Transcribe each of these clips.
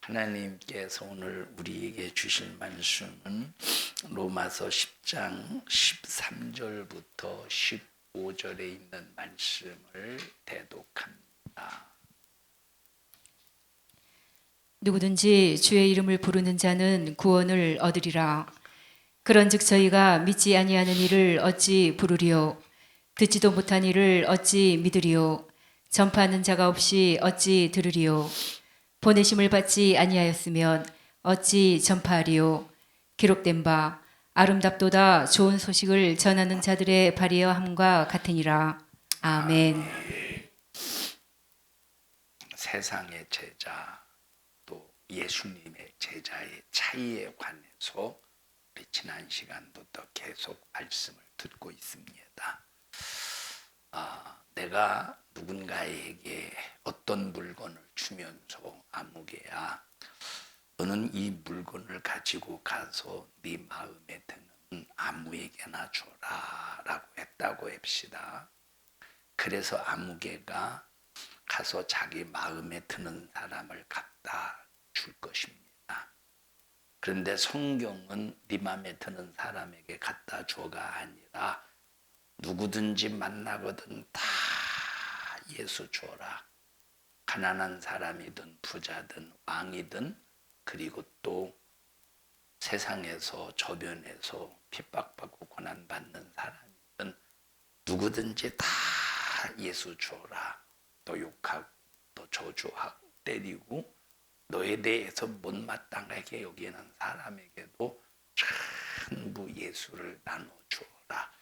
하나님께서 오늘 우리에게 주실 말씀은 로마서 10장 13절부터 15절에 있는 말씀을 대독합니다. 누구든지 주의 이름을 부르는 자는 구원을 얻으리라. 그런즉 저희가 믿지 아니하는 이를 어찌 부르리요? 듣지도 못한 이를 어찌 믿으리요? 전파하는 자가 없이 어찌 들으리요? 보내심을 받지 아니하였으면 어찌 전파하리요? 기록된 바 아름답도다 좋은 소식을 전하는 자들의 발이여함과 같으니라. 아멘. 세상의 제자 또 예수님의 제자의 차이에 관해서 우리 지난 시간부터 계속 말씀을 듣고 있습니다. 내가 누군가에게 어떤 물건을 주면서 아무개야 너는 이 물건을 가지고 가서 네 마음에 드는 아무에게나 줘라 라고 했다고 합시다. 그래서 아무개가 가서 자기 마음에 드는 사람을 갖다 줄 것입니다. 그런데 성경은 네 마음에 드는 사람에게 갖다 줘가 아니라 누구든지 만나거든 다 예수 줘라. 가난한 사람이든 부자든 왕이든 그리고 또 세상에서 저변에서 핍박받고 고난받는 사람이든 누구든지 다 예수 줘라. 또 욕하고 또 저주하고 때리고 너에 대해서 못마땅하게 여기는 사람에게도 전부 예수를 나눠주어라.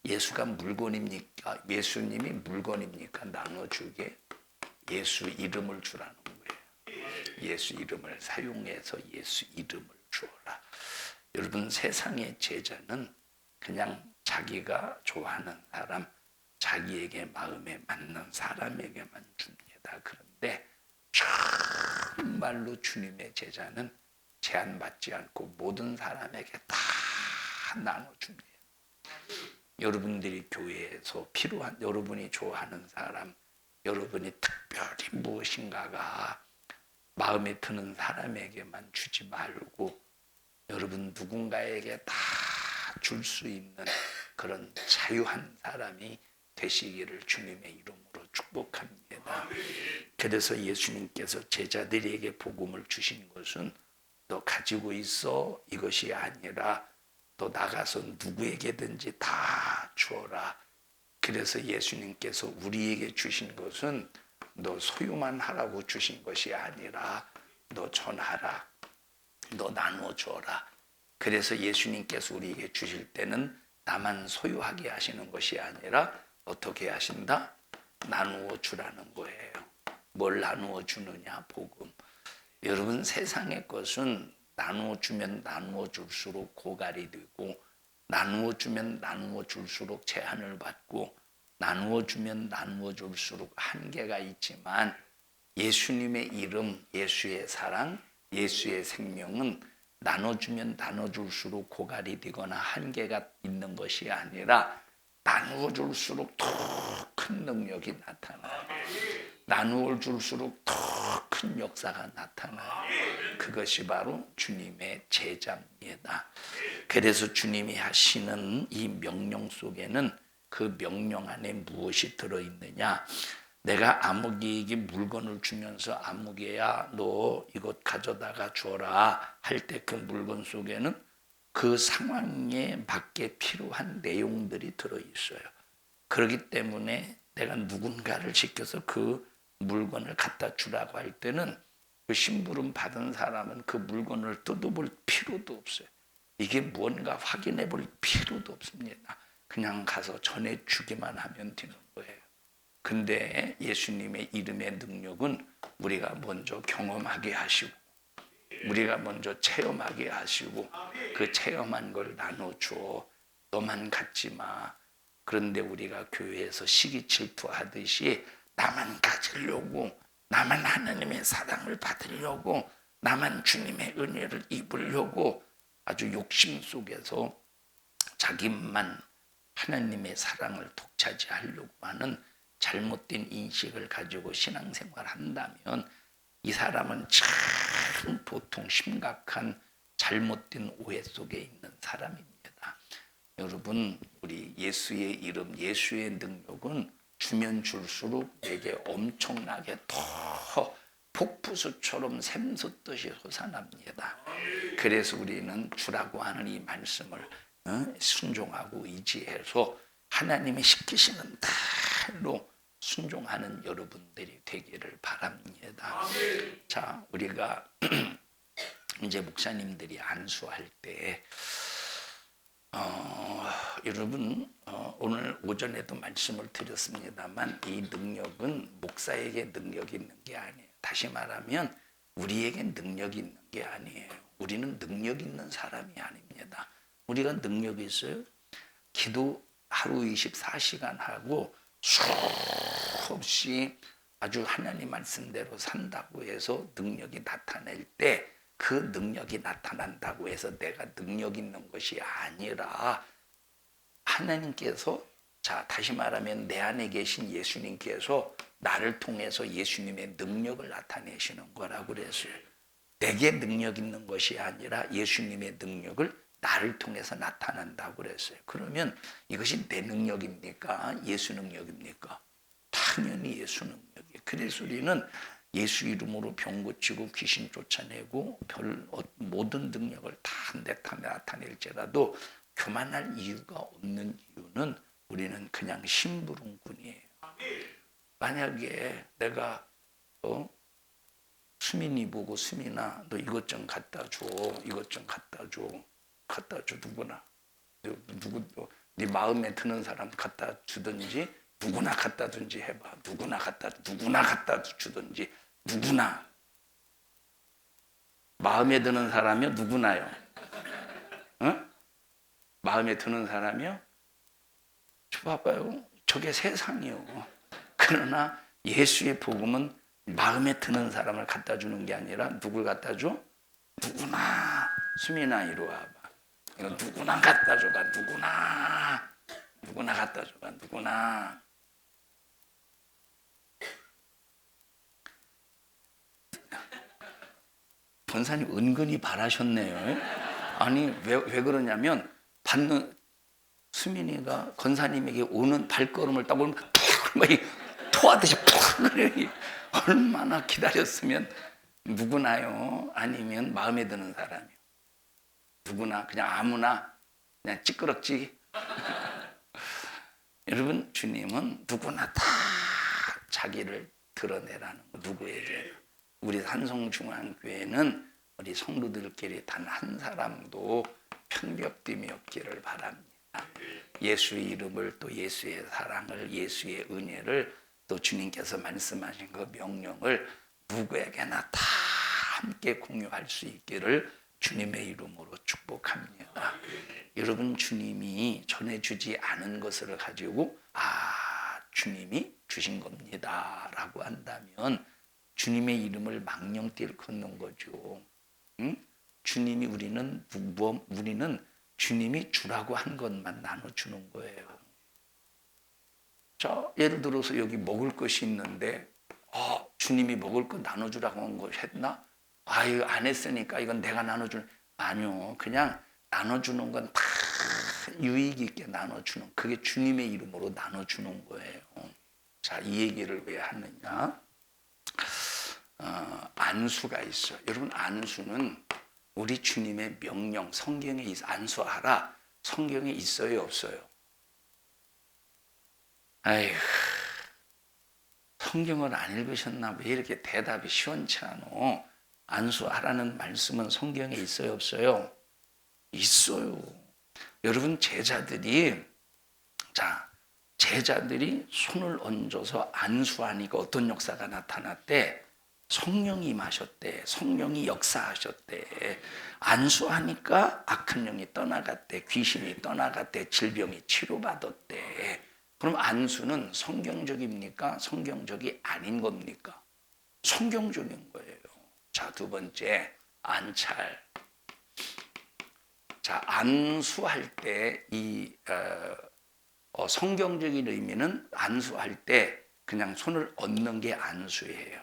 예수가 물건입니까? 예수님이 물건입니까? 나눠주게 예수 이름을 주라는 거예요. 예수 이름을 사용해서 예수 이름을 주어라. 여러분, 세상의 제자는 그냥 자기가 좋아하는 사람, 자기에게 마음에 맞는 사람에게만 줍니다. 그런데 정말로 주님의 제자는 제한받지 않고 모든 사람에게 다 나눠줍니다. 여러분들이 교회에서 필요한, 여러분이 좋아하는 사람, 여러분이 특별히 무엇인가가 마음에 드는 사람에게만 주지 말고 여러분 누군가에게 다 줄 수 있는 그런 자유한 사람이 되시기를 주님의 이름으로 축복합니다. 그래서 예수님께서 제자들에게 복음을 주신 것은 너 가지고 있어 이것이 아니라 너 나가서 누구에게든지 다 주어라. 그래서 예수님께서 우리에게 주신 것은 너 소유만 하라고 주신 것이 아니라 너 전하라. 너 나누어 주어라. 그래서 예수님께서 우리에게 주실 때는 나만 소유하게 하시는 것이 아니라 어떻게 하신다? 나누어 주라는 거예요. 뭘 나누어 주느냐? 복음. 여러분, 세상의 것은 나누어 주면 나누어 줄수록 고갈이 되고 나누어 주면 나누어 줄수록 제한을 받고 나누어 주면 나누어 줄수록 한계가 있지만 예수님의 이름, 예수의 사랑, 예수의 생명은 나눠주면 나눠줄수록 고갈이 되거나 한계가 있는 것이 아니라 나누어 줄수록 더 큰 능력이 나타나요. 나누어 줄수록 더 큰 역사가 나타나요. 그것이 바로 주님의 제자입니다. 그래서 주님이 하시는 이 명령 속에는 그 명령 안에 무엇이 들어있느냐? 내가 아무개에게 물건을 주면서 아무개야 너 이것 가져다가 줘라 할 때 그 물건 속에는 그 상황에 맞게 필요한 내용들이 들어있어요. 그렇기 때문에 내가 누군가를 시켜서 그 물건을 갖다 주라고 할 때는 그 심부름 받은 사람은 그 물건을 뜯어볼 필요도 없어요. 이게 뭔가 확인해 볼 필요도 없습니다. 그냥 가서 전해주기만 하면 되는 거예요. 근데 예수님의 이름의 능력은 우리가 먼저 경험하게 하시고 우리가 먼저 체험하게 하시고 그 체험한 걸 나눠줘. 너만 갖지 마. 그런데 우리가 교회에서 시기 질투하듯이 나만 가지려고, 나만 하나님의 사랑을 받으려고, 나만 주님의 은혜를 입으려고 아주 욕심 속에서 자기만 하나님의 사랑을 독차지하려고 하는 잘못된 인식을 가지고 신앙생활을 한다면 이 사람은 참 보통 심각한 잘못된 오해 속에 있는 사람입니다. 여러분, 우리 예수의 이름, 예수의 능력은 주면 줄수록 내게 엄청나게 더 폭포수처럼 샘솟듯이 솟아납니다. 그래서 우리는 주라고 하는 이 말씀을 순종하고 의지해서 하나님이 시키시는 대로 순종하는 여러분들이 되기를 바랍니다. 자, 우리가 이제 목사님들이 안수할 때 여러분 오늘 오전에도 말씀을 드렸습니다만 이 능력은 목사에게 능력이 있는 게 아니에요. 다시 말하면 우리에게 능력이 있는 게 아니에요. 우리는 능력 있는 사람이 아닙니다. 우리가 능력이 있어요. 기도 하루 24시간 하고 수없이 아주 하나님 말씀대로 산다고 해서 능력이 나타낼 때 그 능력이 나타난다고 해서 내가 능력 있는 것이 아니라 하나님께서, 자 다시 말하면 내 안에 계신 예수님께서 나를 통해서 예수님의 능력을 나타내시는 거라고 그랬어요. 내게 능력 있는 것이 아니라 예수님의 능력을 나를 통해서 나타난다고 그랬어요. 그러면 이것이 내 능력입니까? 예수 능력입니까? 당연히 예수 능력이에요. 그래서 우리는 예수 이름으로 병 고치고 귀신 쫓아내고 모든 능력을 다 한 대 타 나타낼지라도 교만할 이유가 없는 이유는 우리는 그냥 심부름꾼이에요. 만약에 내가 수민이 보고 수민아 너 이것 좀 갖다 줘, 이것 좀 갖다 줘, 누구나 네 마음에 드는 사람 갖다 주든지 누구나 갖다 든지 해봐. 누구나 갖다 주든지 누구나 마음에 드는 사람이요 누구나요? 마음에 드는 사람이요? 봐봐요. 저게 세상이요. 그러나 예수의 복음은 마음에 드는 사람을 갖다 주는 게 아니라 누굴 갖다 줘? 누구나. 수민아 이리 와봐. 이거 누구나 갖다 줘봐. 누구나 갖다 줘봐. 누구나. 권사님 은근히 바라셨네요. 아니 왜 그러냐면 수민이가 권사님에게 오는 발걸음을 딱 보면 토하듯이 얼마나 기다렸으면 누구나요? 아니면 마음에 드는 사람이요? 누구나 그냥 아무나 그냥 찌끄럽지. 여러분 주님은 누구나 다 자기를 드러내라는 거. 누구에게? 우리 산성중앙교회는 우리 성도들끼리 단 한 사람도 편협됨이 없기를 바랍니다. 예수의 이름을 또 예수의 사랑을 예수의 은혜를 또 주님께서 말씀하신 그 명령을 누구에게나 다 함께 공유할 수 있기를 주님의 이름으로 축복합니다. 여러분 주님이 전해주지 않은 것을 가지고 주님이 주신 겁니다 라고 한다면 주님의 이름을 망령띠를 걷는 거죠. 주님이 우리는 주님이 주라고 한 것만 나눠주는 거예요. 자, 예를 들어서 여기 먹을 것이 있는데 주님이 먹을 것 나눠주라고 한 거 했나? 이거 안 했으니까 이건 내가 나눠주는. 아니요. 그냥 나눠주는 건 다 유익 있게 나눠주는, 그게 주님의 이름으로 나눠주는 거예요. 자, 이 얘기를 왜 하느냐? 안수가 있어요. 여러분 안수는 우리 주님의 명령, 성경에 안수하라. 성경에 있어요, 없어요? 아이고, 성경을 안 읽으셨나? 왜 이렇게 대답이 시원치 않어? 안수하라는 말씀은 성경에 있어요, 없어요? 있어요. 여러분 제자들이 손을 얹어서 안수하니까 어떤 역사가 나타났대? 성령이 임하셨대. 성령이 역사하셨대. 안수하니까 악한 영이 떠나갔대. 귀신이 떠나갔대. 질병이 치료받았대. 그럼 안수는 성경적입니까? 성경적이 아닌 겁니까? 성경적인 거예요. 자, 두 번째, 안찰. 자, 안수할 때 성경적인 의미는 안수할 때 그냥 손을 얹는 게 안수예요.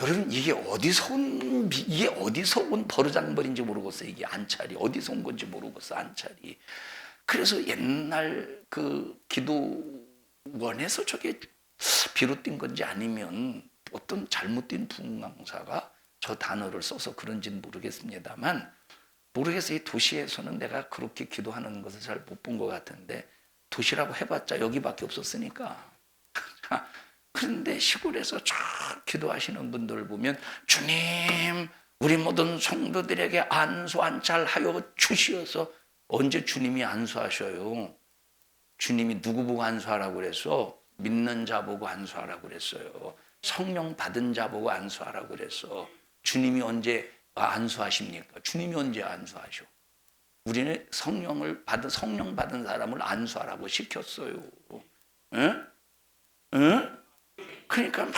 여러분 이게 어디서 온 버르장머리인지 모르겠어요. 이게 안찰이 어디서 온 건지 모르겠어. 안찰이. 그래서 옛날 그 기도원에서 저게 비롯된 건지 아니면 어떤 잘못된 부흥강사가 저 단어를 써서 그런지는 모르겠습니다만, 모르겠어요. 이 도시에서는 내가 그렇게 기도하는 것을 잘 못 본 것 같은데, 도시라고 해봤자 여기밖에 없었으니까. 그런데 시골에서 쫙 기도하시는 분들 보면, 주님 우리 모든 성도들에게 안수 안찰하여 주시어서. 언제 주님이 안수하셔요? 주님이 누구 보고 안수하라고 그랬어? 믿는 자 보고 안수하라고 그랬어요. 성령 받은 자 보고 안수하라고 그랬어. 주님이 언제 안수하십니까? 주님이 언제 안수하셔? 우리는 성령 받은 사람을 안수하라고 시켰어요. 응? 응? 그러니까 막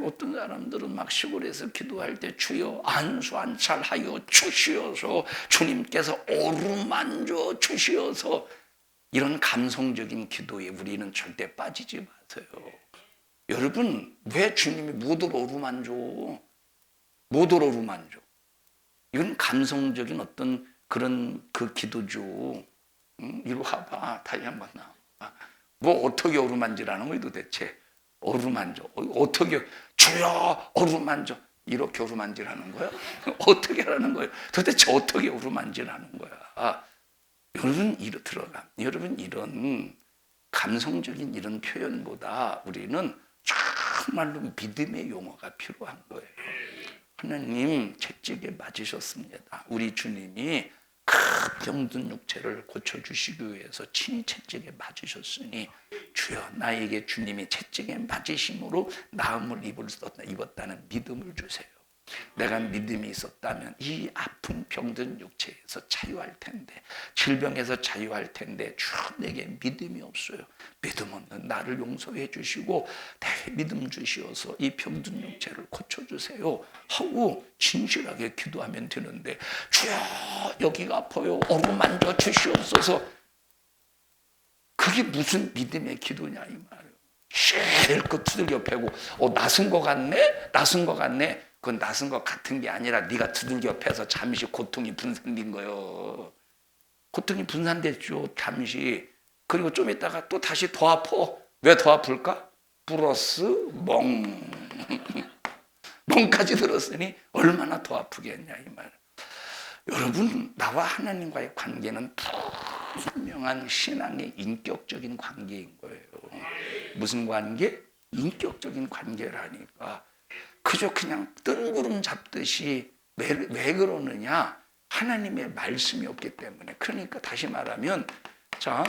어떤 사람들은 막 시골에서 기도할 때 주여 안수 안찰하여 주시어서, 주님께서 어루만져 주시어서, 이런 감성적인 기도에 우리는 절대 빠지지 마세요. 여러분, 왜 주님이 못 어루만져? 못 어루만져. 이건 감성적인 어떤 그런 그 기도죠. 이리 와봐. 다시 한번 나와. 뭐 어떻게 어루만지라는 거예요 도대체? 어루만져. 어떻게, 주여 어루만져. 이렇게 어루만지라는 거야? 어떻게 하라는 거예요? 도대체 어떻게 어루만지라는 거야? 여러분 이런 감성적인 이런 표현보다 우리는 정말로 믿음의 용어가 필요한 거예요. 하나님 채찍에 맞으셨습니다. 우리 주님이 그 병든 육체를 고쳐주시기 위해서 친히 채찍에 맞으셨으니, 주여 나에게 주님이 채찍에 맞으심으로 나음을 입었다는 믿음을 주세요. 내가 믿음이 있었다면 이 아픈 병든 육체에서 자유할 텐데, 질병에서 자유할 텐데, 주 내게 믿음이 없어요. 믿음 없는 나를 용서해 주시고 내 믿음 주시어서 이 병든 육체를 고쳐주세요 하고 진실하게 기도하면 되는데, 주여 여기가 아파요 어루만져 주시옵소서. 그게 무슨 믿음의 기도냐 이 말이에요. 실컷 두들겨 패고 낯선 것 같네. 그건 낯선 것 같은 게 아니라 네가 두들겨 패서 잠시 고통이 분산된 거예요. 고통이 분산됐죠 잠시. 그리고 좀 있다가 또 다시 더 아파. 왜 더 아플까? 플러스 멍까지 들었으니 얼마나 더 아프겠냐 이 말. 여러분, 나와 하나님과의 관계는 분명한 신앙의 인격적인 관계인 거예요. 무슨 관계? 인격적인 관계라니까. 그저 그냥 뜬구름 잡듯이 왜 그러느냐? 하나님의 말씀이 없기 때문에. 그러니까 다시 말하면, 자,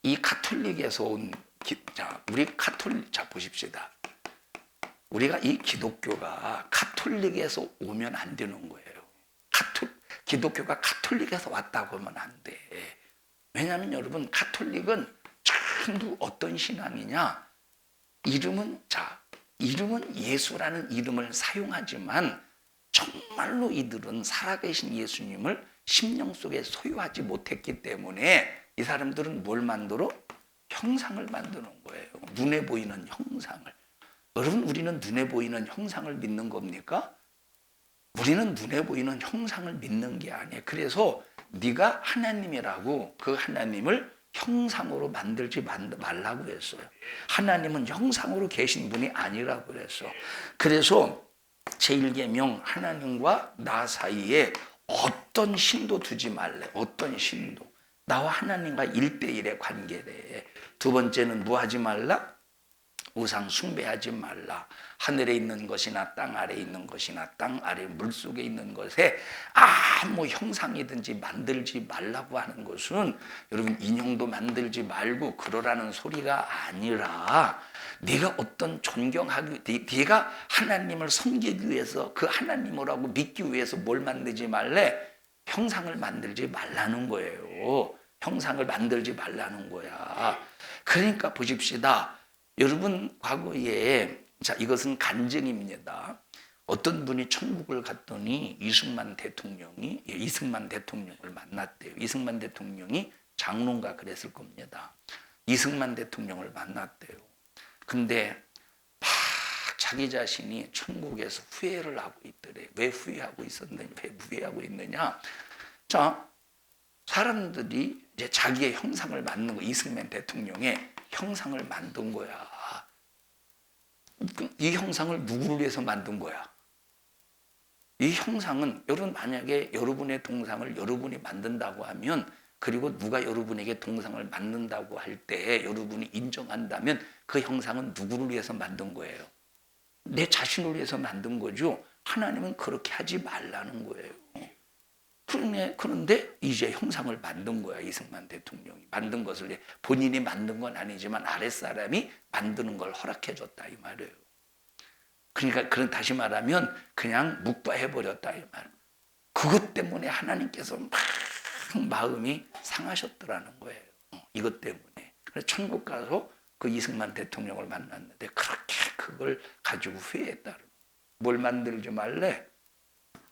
이 가톨릭에서 온 자 보십시다. 우리가 이 기독교가 가톨릭에서 오면 안 되는 거예요. 기독교가 가톨릭에서 왔다고 하면 안 돼. 왜냐하면 여러분, 가톨릭은 전부 어떤 신앙이냐? 이름은 예수라는 이름을 사용하지만 정말로 이들은 살아계신 예수님을 심령 속에 소유하지 못했기 때문에 이 사람들은 뭘 만들어? 형상을 만드는 거예요. 눈에 보이는 형상을. 여러분, 우리는 눈에 보이는 형상을 믿는 겁니까? 우리는 눈에 보이는 형상을 믿는 게 아니에요. 그래서 네가 하나님이라고 그 하나님을 형상으로 만들지 말라고 그랬어요. 하나님은 형상으로 계신 분이 아니라고 그랬어. 그래서 제1계명 하나님과 나 사이에 어떤 신도 두지 말래. 어떤 신도. 나와 하나님과 1대1의 관계래. 두 번째는 뭐 하지 말라? 우상 숭배하지 말라. 하늘에 있는 것이나 땅 아래에 있는 것이나 땅 아래 물속에 있는 것에 아무 형상이든지 만들지 말라고 하는 것은, 여러분, 인형도 만들지 말고 그러라는 소리가 아니라, 네가 어떤 네가 하나님을 섬기기 위해서, 그 하나님을 하고 믿기 위해서 뭘 만들지 말래? 형상을 만들지 말라는 거예요. 형상을 만들지 말라는 거야. 그러니까 보십시다. 여러분, 과거에, 자, 이것은 간증입니다. 어떤 분이 천국을 갔더니 이승만 대통령을 만났대요. 이승만 대통령이 장로인가 그랬을 겁니다. 이승만 대통령을 만났대요. 근데 막 자기 자신이 천국에서 후회를 하고 있더래. 왜 후회하고 있었느냐? 왜 후회하고 있느냐? 자, 사람들이 이제 자기의 형상을 만든 거, 이승만 대통령의 형상을 만든 거야. 이 형상을 누구를 위해서 만든 거야? 이 형상은 여러분 만약에 여러분의 동상을 여러분이 만든다고 하면, 그리고 누가 여러분에게 동상을 만든다고 할 때 여러분이 인정한다면 그 형상은 누구를 위해서 만든 거예요? 내 자신을 위해서 만든 거죠. 하나님은 그렇게 하지 말라는 거예요. 그런데 이제 형상을 만든 거야. 이승만 대통령이 만든 것을 본인이 만든 건 아니지만 아랫사람이 만드는 걸 허락해 줬다 이 말이에요. 그러니까 그런 다시 말하면 그냥 묵과해버렸다 이 말. 그것 때문에 하나님께서 막 마음이 상하셨더라는 거예요. 이것 때문에. 그래서 천국 가서 그 이승만 대통령을 만났는데 그렇게 그걸 가지고 후회했다. 뭘 만들지 말래?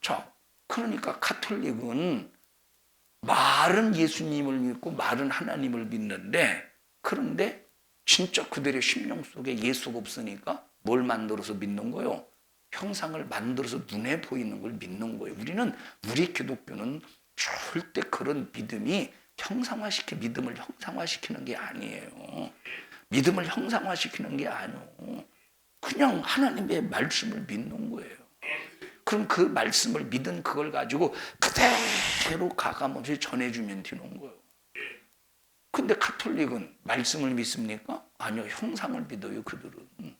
자, 그러니까 가톨릭은 말은 예수님을 믿고 말은 하나님을 믿는데, 그런데 진짜 그들의 심령 속에 예수가 없으니까 뭘 만들어서 믿는 거예요? 형상을 만들어서 눈에 보이는 걸 믿는 거예요. 우리 기독교는 절대 그런 믿음을 형상화시키는 게 아니에요. 믿음을 형상화시키는 게 아니에요. 그냥 하나님의 말씀을 믿는 거예요. 그럼 그 말씀을 믿은 그걸 가지고 그대로 가감없이 전해주면 되는 거예요. 근데 가톨릭은 말씀을 믿습니까? 아니요, 형상을 믿어요. 그들은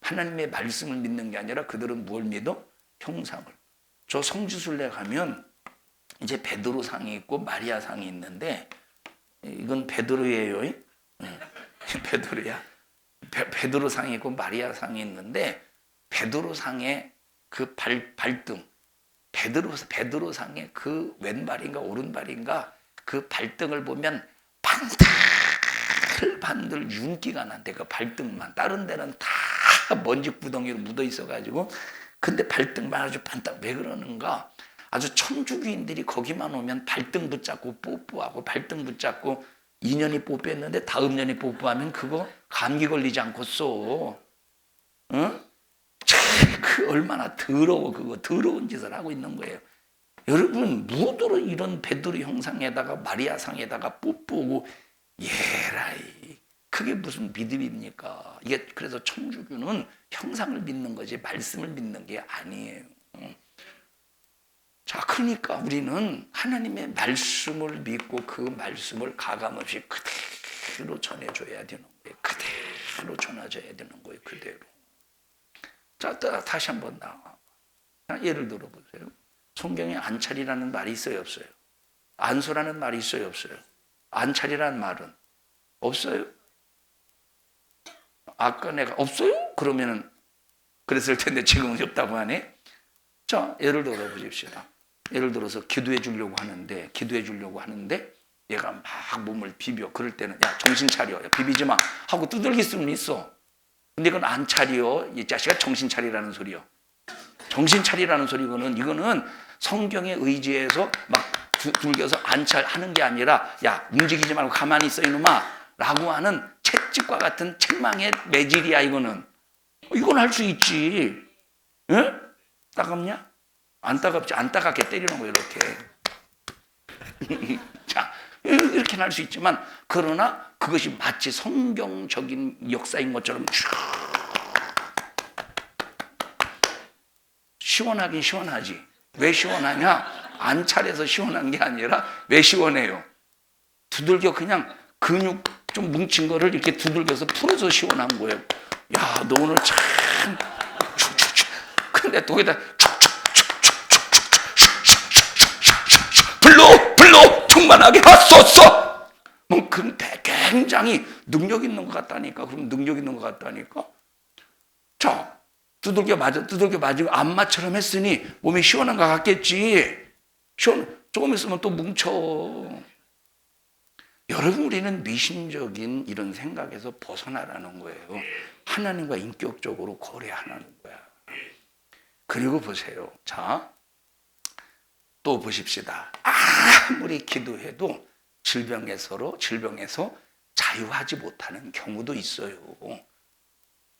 하나님의 말씀을 믿는 게 아니라 그들은 뭘 믿어? 형상을. 저 성지순례 가면 이제 베드로상이 있고 마리아상이 있는데, 이건 베드로예요. 베드로야. 베드로상이 있고 마리아상이 있는데, 베드로상의 그 발등, 베드로상의 그 왼발인가 오른발인가 그 발등을 보면 반들반들 윤기가 난대. 그 발등만. 다른 데는 다 먼지 구덩이로 묻어 있어가지고, 근데 발등만 아주 반딱. 왜 그러는가? 아주 천주교인들이 거기만 오면 발등 붙잡고 뽀뽀하고, 발등 붙잡고 2년이 뽀뽀했는데 다음 년이 뽀뽀하면 그거 감기 걸리지 않고 써. 응? 그 얼마나 더러운 짓을 하고 있는 거예요. 여러분, 무도로 이런 베드로 형상에다가 마리아상에다가 뽀뽀하고, 예라이, 그게 무슨 믿음입니까? 이게 그래서 천주교는 형상을 믿는 거지 말씀을 믿는 게 아니에요. 자, 그러니까 우리는 하나님의 말씀을 믿고 그 말씀을 가감없이 그대로 전해줘야 되는 거예요. 그대로 전해줘야 되는 거예요. 그대로. 자, 다시 한번 나와. 예를 들어보세요. 성경에 안찰이라는 말이 있어요, 없어요? 안소라는 말이 있어요, 없어요? 안찰이라는 말은 없어요? 아까 내가 없어요? 그러면은 그랬을 텐데 지금은 없다고 하네. 자, 예를 들어 보십시다. 예를 들어서 기도해 주려고 하는데 얘가 막 몸을 비벼. 그럴 때는 야, 정신 차려. 야, 비비지 마 하고 두들길 수는 있어. 근데 이건 안 차려. 이 자식아 정신 차리라는 소리요. 정신 차리라는 소리고는, 이거는 성경에 의지해서 막 두들겨서 안찰하는 게 아니라, 야, 움직이지 말고 가만히 있어 이놈아 라고 하는 채찍과 같은 책망의 매질이야. 이건 할 수 있지. 응? 따갑냐? 안 따갑지. 안 따갑게 때리는 거예요, 이렇게. 자, 이렇게는 할 수 있지만, 그러나 그것이 마치 성경적인 역사인 것처럼 시원하긴 시원하지. 왜 시원하냐? 안찰해서 시원한 게 아니라 왜 시원해요? 두들겨 그냥 근육 좀 뭉친 거를 이렇게 두들겨서 풀어서 시원한 거예요. 야, 너 오늘 참 축축축. 근데 거기다 불로 충만하게 하소서. 뭐 그럼 굉장히 능력 있는 것 같다니까. 그럼 능력 있는 것 같다니까. 자, 두들겨 맞으고 안마처럼 했으니 몸이 시원한 것 같겠지. 조금 있으면 또 뭉쳐. 여러분, 우리는 미심적인 이런 생각에서 벗어나라는 거예요. 하나님과 인격적으로 거래하라는 거야. 그리고 보세요. 자, 또 보십시다. 아무리 기도해도 질병에서 자유하지 못하는 경우도 있어요.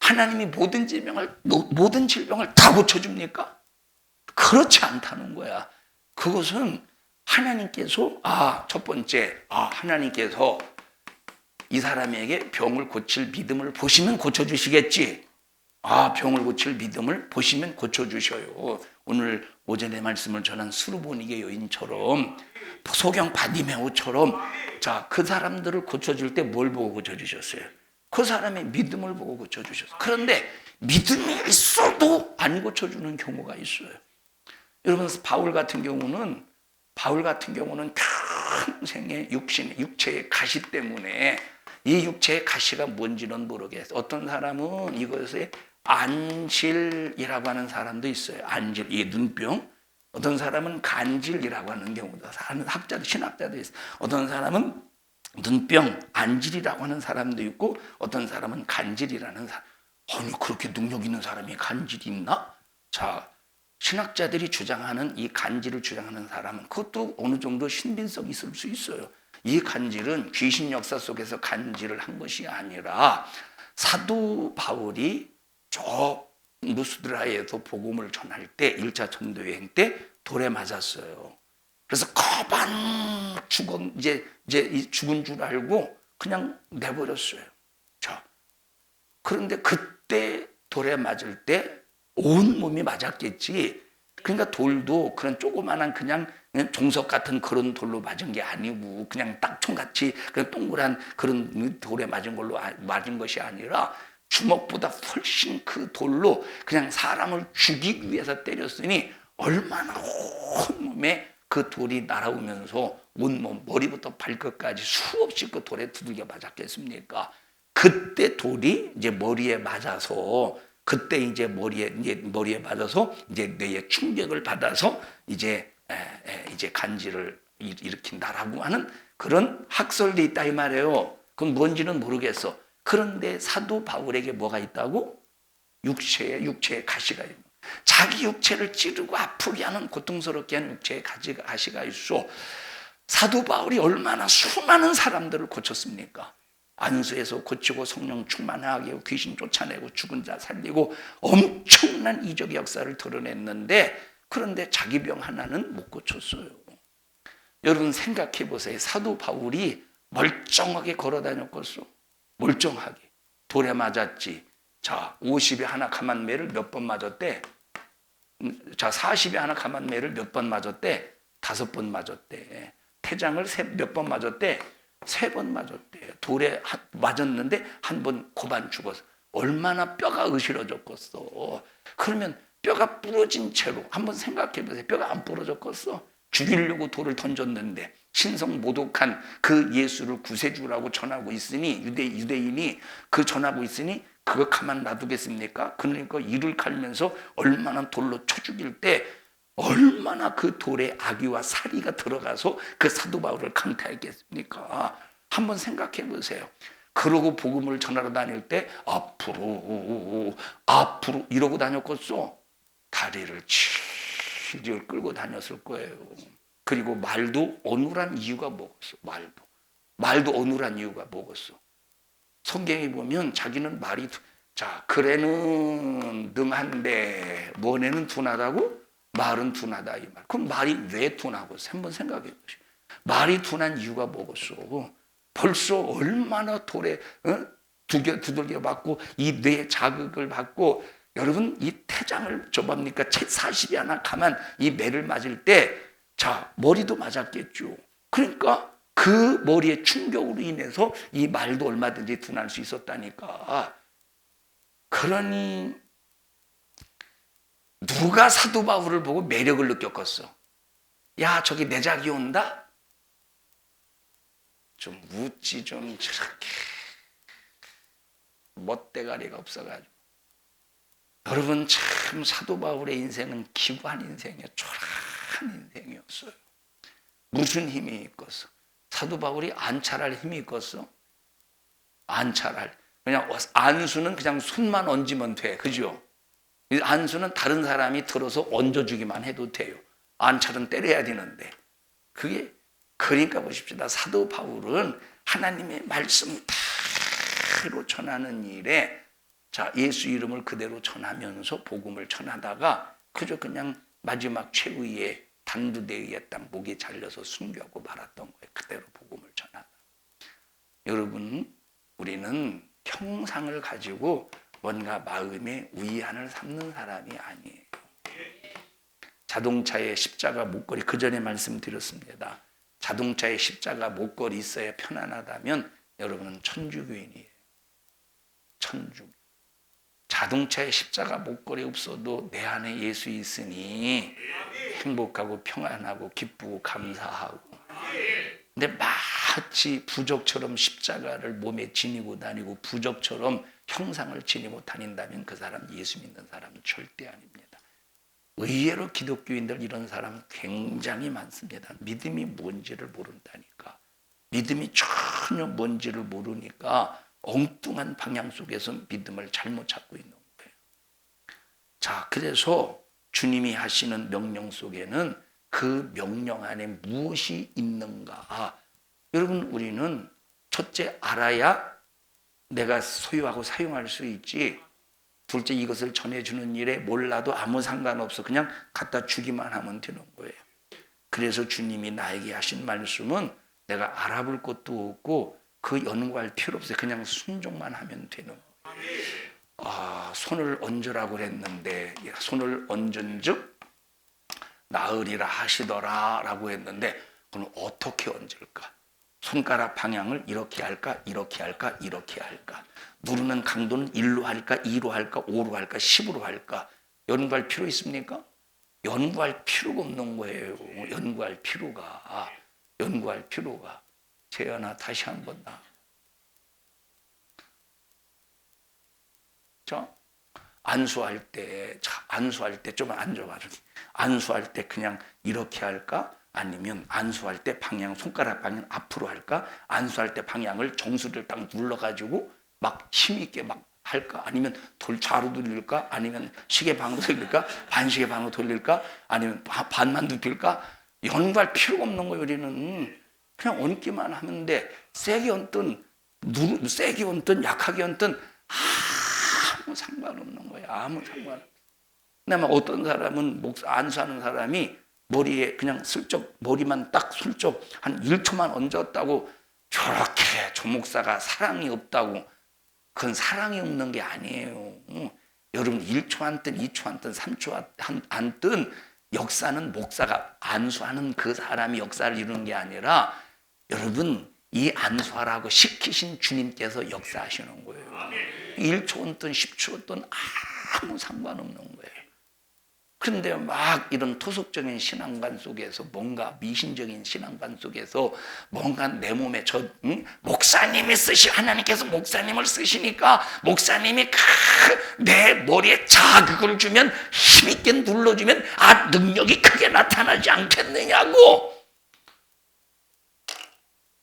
하나님이 모든 질병을 다 고쳐줍니까? 그렇지 않다는 거야. 그것은 하나님께서 첫 번째 하나님께서 이 사람에게 병을 고칠 믿음을 보시면 고쳐주시겠지. 병을 고칠 믿음을 보시면 고쳐주셔요. 오늘 오전에 말씀을 전한 수르보니게 여인처럼 소경 바디메오처럼 그 사람들을 고쳐줄 때 뭘 보고 고쳐주셨어요? 그 사람의 믿음을 보고 고쳐주셨어요. 그런데 믿음이 있어도 안 고쳐주는 경우가 있어요. 여러분 바울 같은 경우는 평생의 육체의 가시 때문에 이 육체의 가시가 뭔지는 모르겠어요. 어떤 사람은 이것에 안질이라고 하는 사람도 있어요. 안질, 이 눈병. 어떤 사람은 간질이라고 하는 경우도 하는 신학자도 있어요. 어떤 사람은 눈병, 안질이라고 하는 사람도 있고 어떤 사람은 간질이라는 사람. 아니 그렇게 능력 있는 사람이 간질이 있나? 신학자들이 주장하는 이 간질을 주장하는 사람은 그것도 어느 정도 신빙성이 있을 수 있어요. 이 간질은 귀신 역사 속에서 간질을 한 것이 아니라 사도 바울이 저 루스드라에서 복음을 전할 때 1차 전도 여행 때 돌에 맞았어요. 그래서 거반 죽은 줄 알고 그냥 내버렸어요. 그런데 그때 돌에 맞을 때 온 몸이 맞았겠지. 그러니까 돌도 그런 조그만한 그냥 종석 같은 그런 돌로 맞은 게 아니고 그냥 딱총같이 그냥 동그란 그런 돌에 맞은 걸로 맞은 것이 아니라 주먹보다 훨씬 그 돌로 그냥 사람을 죽이기 위해서 때렸으니 얼마나 온몸에 그 돌이 날아오면서 온몸 머리부터 발끝까지 수없이 그 돌에 두들겨 맞았겠습니까? 그때 돌이 이제 머리에 맞아서 그때 이제 머리에 맞아서 이제 뇌에 충격을 받아서 이제 간질을 일으킨다라고 하는 그런 학설도 있다 이 말이에요. 그건 뭔지는 모르겠어. 그런데 사도 바울에게 뭐가 있다고? 육체에 가시가 있고 자기 육체를 찌르고 아프게 하는 고통스럽게 하는 육체에 가시가 있어. 사도 바울이 얼마나 수많은 사람들을 고쳤습니까? 안수에서 고치고 성령 충만하게 하고 귀신 쫓아내고 죽은 자 살리고 엄청난 이적 역사를 드러냈는데 그런데 자기 병 하나는 못 고쳤어요. 여러분 생각해 보세요. 사도 바울이 멀쩡하게 걸어 다녔겠어? 멀쩡하게. 돌에 맞았지. 50에 하나 감한 매를 몇 번 맞았대? 40에 하나 감한 매를 몇 번 맞았대? 5번 맞았대. 태장을 몇 번 맞았대? 3번 맞았대. 돌에 맞았는데 한 번 고반 죽었어. 얼마나 뼈가 으스러졌겠어. 그러면 뼈가 부러진 채로 한번 생각해 보세요. 뼈가 안 부러졌겠어? 죽이려고 돌을 던졌는데 신성 모독한 그 예수를 구세주라고 전하고 있으니 유대인이 그 전하고 있으니 그거 가만 놔두겠습니까? 그러니까 이를 갈면서 얼마나 돌로 쳐 죽일 때 얼마나 그 돌에 악의와 살이가 들어가서 그 사도 바울을 강타했겠습니까? 한번 생각해 보세요. 그러고 복음을 전하러 다닐 때 앞으로 이러고 다녔겠어? 다리를 질질 끌고 다녔을 거예요. 그리고 말도 어눌한 이유가 뭐겠어? 말도 어눌한 이유가 뭐겠어? 성경에 보면 자기는 말이 그래는 능한데 뭐네는 둔하다고? 말은 둔하다 이 말. 그럼 말이 왜 둔하고? 한번 생각해 보시오. 말이 둔한 이유가 뭐겠어? 벌써 얼마나 돌에 두들겨 맞고 이 뇌 자극을 받고 여러분 이 태장을 40이 하나 감한 이 매를 맞을 때 머리도 맞았겠죠. 그러니까 그 머리의 충격으로 인해서 이 말도 얼마든지 둔할 수 있었다니까. 그러니 누가 사도 바울을 보고 매력을 느꼈겠어? 야, 저기 내작이 온다? 좀 웃지 좀 저렇게 멋대가리가 없어가지고. 여러분 참 사도 바울의 인생은 기구한 인생이에요. 초라한 인생이었어요. 무슨 힘이 있겠어? 사도 바울이 안찰할 힘이 있겠어? 안찰할. 그냥 안수는 그냥 손만 얹으면 돼. 그죠? 안수는 다른 사람이 들어서 얹어주기만 해도 돼요. 안찰은 때려야 되는데. 그러니까 보십시다. 사도 바울은 하나님의 말씀 그대로 전하는 일에 자, 예수 이름을 그대로 전하면서 복음을 전하다가 그저 그냥 마지막 최후의 단두대의 땅 목에 잘려서 순교하고 말았던 거예요. 그대로 복음을 전하다. 여러분, 우리는 형상을 가지고 뭔가 마음에 위안을 삼는 사람이 아니에요. 자동차에 십자가 목걸이, 그 전에 말씀드렸습니다. 자동차에 십자가 목걸이 있어야 편안하다면 여러분은 천주교인이에요. 천주교. 자동차에 십자가 목걸이 없어도 내 안에 예수 있으니 행복하고 평안하고 기쁘고 감사하고. 근데 마치 부적처럼 십자가를 몸에 지니고 다니고 부적처럼 형상을 지니고 다닌다면 그 사람 예수 믿는 사람은 절대 아닙니다. 의외로 기독교인들 이런 사람 굉장히 많습니다. 믿음이 뭔지를 모른다니까. 믿음이 전혀 뭔지를 모르니까 엉뚱한 방향 속에서 믿음을 잘못 찾고 있는 거예요. 자, 그래서 주님이 하시는 명령 속에는 그 명령 안에 무엇이 있는가? 여러분, 우리는 첫째 알아야 내가 소유하고 사용할 수 있지, 둘째 이것을 전해주는 일에 몰라도 아무 상관없어. 그냥 갖다 주기만 하면 되는 거예요. 그래서 주님이 나에게 하신 말씀은 내가 알아볼 것도 없고 그 연구할 필요 없어요. 그냥 순종만 하면 되는 거예요. 손을 얹으라고 그랬는데 손을 얹은즉 나으리라 하시더라 라고 했는데 그럼 어떻게 얹을까? 손가락 방향을 이렇게 할까? 이렇게 할까? 이렇게 할까? 누르는 강도는 1로 할까? 2로 할까? 5로 할까? 10으로 할까? 연구할 필요 있습니까? 연구할 필요가 없는 거예요. 연구할 필요가. 재현아, 다시 한번 나. 자, 안수할 때 좀 앉아봐. 안수할 때 그냥 이렇게 할까? 아니면 안수할 때 방향, 손가락 방향 앞으로 할까? 안수할 때 방향을 정수를 딱 눌러가지고 막 힘있게 막 할까? 아니면 좌로 돌릴까? 아니면 시계 방으로 돌릴까? 반시계 방으로 돌릴까? 아니면 반만 눕힐까? 연구할 필요가 없는 거예요. 우리는 그냥 얹기만 하면 돼. 세게 얹든 세게 얹든 약하게 얹든 아무 상관없는 거예요. 아무 상관. 근데 막 어떤 사람은 안수하는 사람이 머리에 그냥 슬쩍 머리만 딱 슬쩍 한 1초만 얹었다고 저렇게 조 목사가 사랑이 없다고. 그건 사랑이 없는 게 아니에요. 여러분 1초 앉든 2초 앉든 3초 앉든 역사는 목사가 안수하는 그 사람이 역사를 이루는 게 아니라 여러분 이 안수하라고 시키신 주님께서 역사하시는 거예요. 1초 얻든 10초 얻든 아무 상관없는 거예요. 그런데 막 이런 토속적인 신앙관 속에서 뭔가 미신적인 신앙관 속에서 뭔가 내 몸에 목사님이 하나님께서 목사님을 쓰시니까 목사님이 내 머리에 자극을 주면 힘있게 눌러주면 능력이 크게 나타나지 않겠느냐고.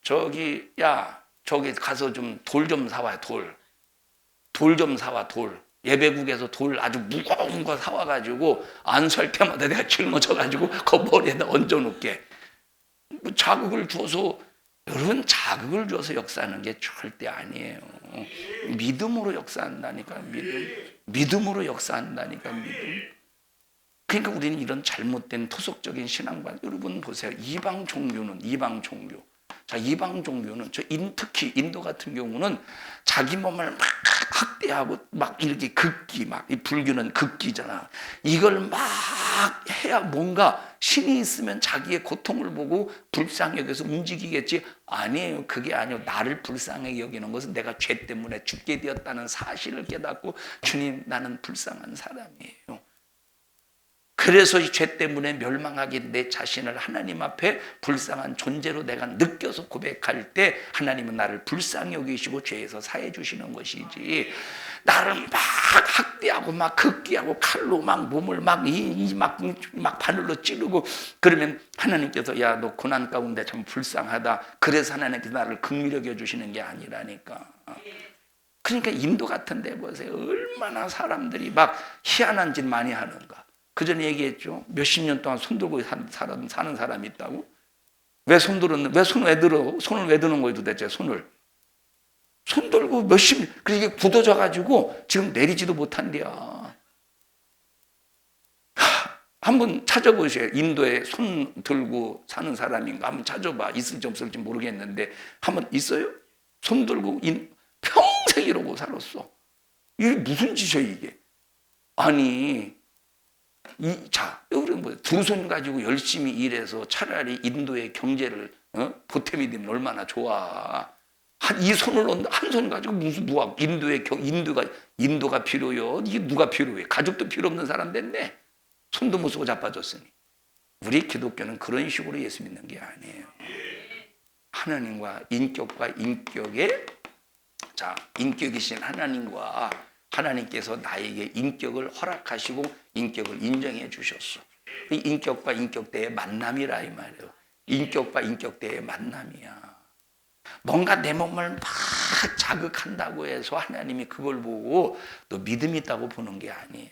저기 가서 좀 돌 좀 사와요. 돌 좀 사와. 예배국에서 돌 아주 무거운 거 사와가지고 안수할 때마다 내가 짊어져가지고 그 머리에다 얹어놓게. 자극을 줘서, 여러분 자극을 줘서 역사하는 게 절대 아니에요. 믿음으로 역사한다니까. 믿음으로 역사한다니까. 믿음. 그러니까 우리는 이런 잘못된 토속적인 신앙관, 여러분 보세요. 이방 종교는 자, 이방 종교는 특히 인도 같은 경우는 자기 몸을 막 학대하고 막 이렇게 이 불교는 극기잖아. 이걸 막 해야 뭔가 신이 있으면 자기의 고통을 보고 불쌍히 여겨서 움직이겠지. 아니에요. 그게 아니에요. 나를 불쌍히 여기는 것은 내가 죄 때문에 죽게 되었다는 사실을 깨닫고 주님, 나는 불쌍한 사람이에요. 그래서 이 죄 때문에 멸망하게 내 자신을 하나님 앞에 불쌍한 존재로 내가 느껴서 고백할 때 하나님은 나를 불쌍히 여기시고 죄에서 사해 주시는 것이지, 나를 막 학대하고 막 극기하고 칼로 막 몸을 막 바늘로 찌르고 그러면 하나님께서 야, 너 고난 가운데 참 불쌍하다. 그래서 하나님께서 나를 긍휼히 여겨주시는 게 아니라니까. 그러니까 인도 같은 데 보세요. 얼마나 사람들이 막 희한한 짓 많이 하는가. 그 전에 얘기했죠. 몇십 년 동안 손 들고 사는 사람이 있다고? 왜 손을 왜 들어? 손을 왜 드는 거예요 도대체? 손을 손 들고 몇십, 그게 굳어져 가지고 지금 내리지도 못한대요. 한번 찾아보세요. 인도에 손 들고 사는 사람인가 한번 찾아봐. 있을지 없을지 모르겠는데 한번 있어요? 손 들고 평생 이러고 살았어. 이게 무슨 짓이야 이게? 아니 우리 두 손 가지고 열심히 일해서 차라리 인도의 경제를 보탬이 되면 얼마나 좋아. 이 손을 한 손 가지고 무슨 누가 인도가 필요요? 이게 누가 필요해? 가족도 필요 없는 사람 됐네. 손도 못 쓰고 자빠졌으니. 우리 기독교는 그런 식으로 예수 믿는 게 아니에요. 하나님과 인격과 인격의 인격이신 하나님과 하나님께서 나에게 인격을 허락하시고 인격을 인정해 주셨어. 이 인격과 인격대의 만남이라 이 말이에요. 인격과 인격대의 만남이야. 뭔가 내 몸을 막 자극한다고 해서 하나님이 그걸 보고 너 믿음 있다고 보는 게 아니에요.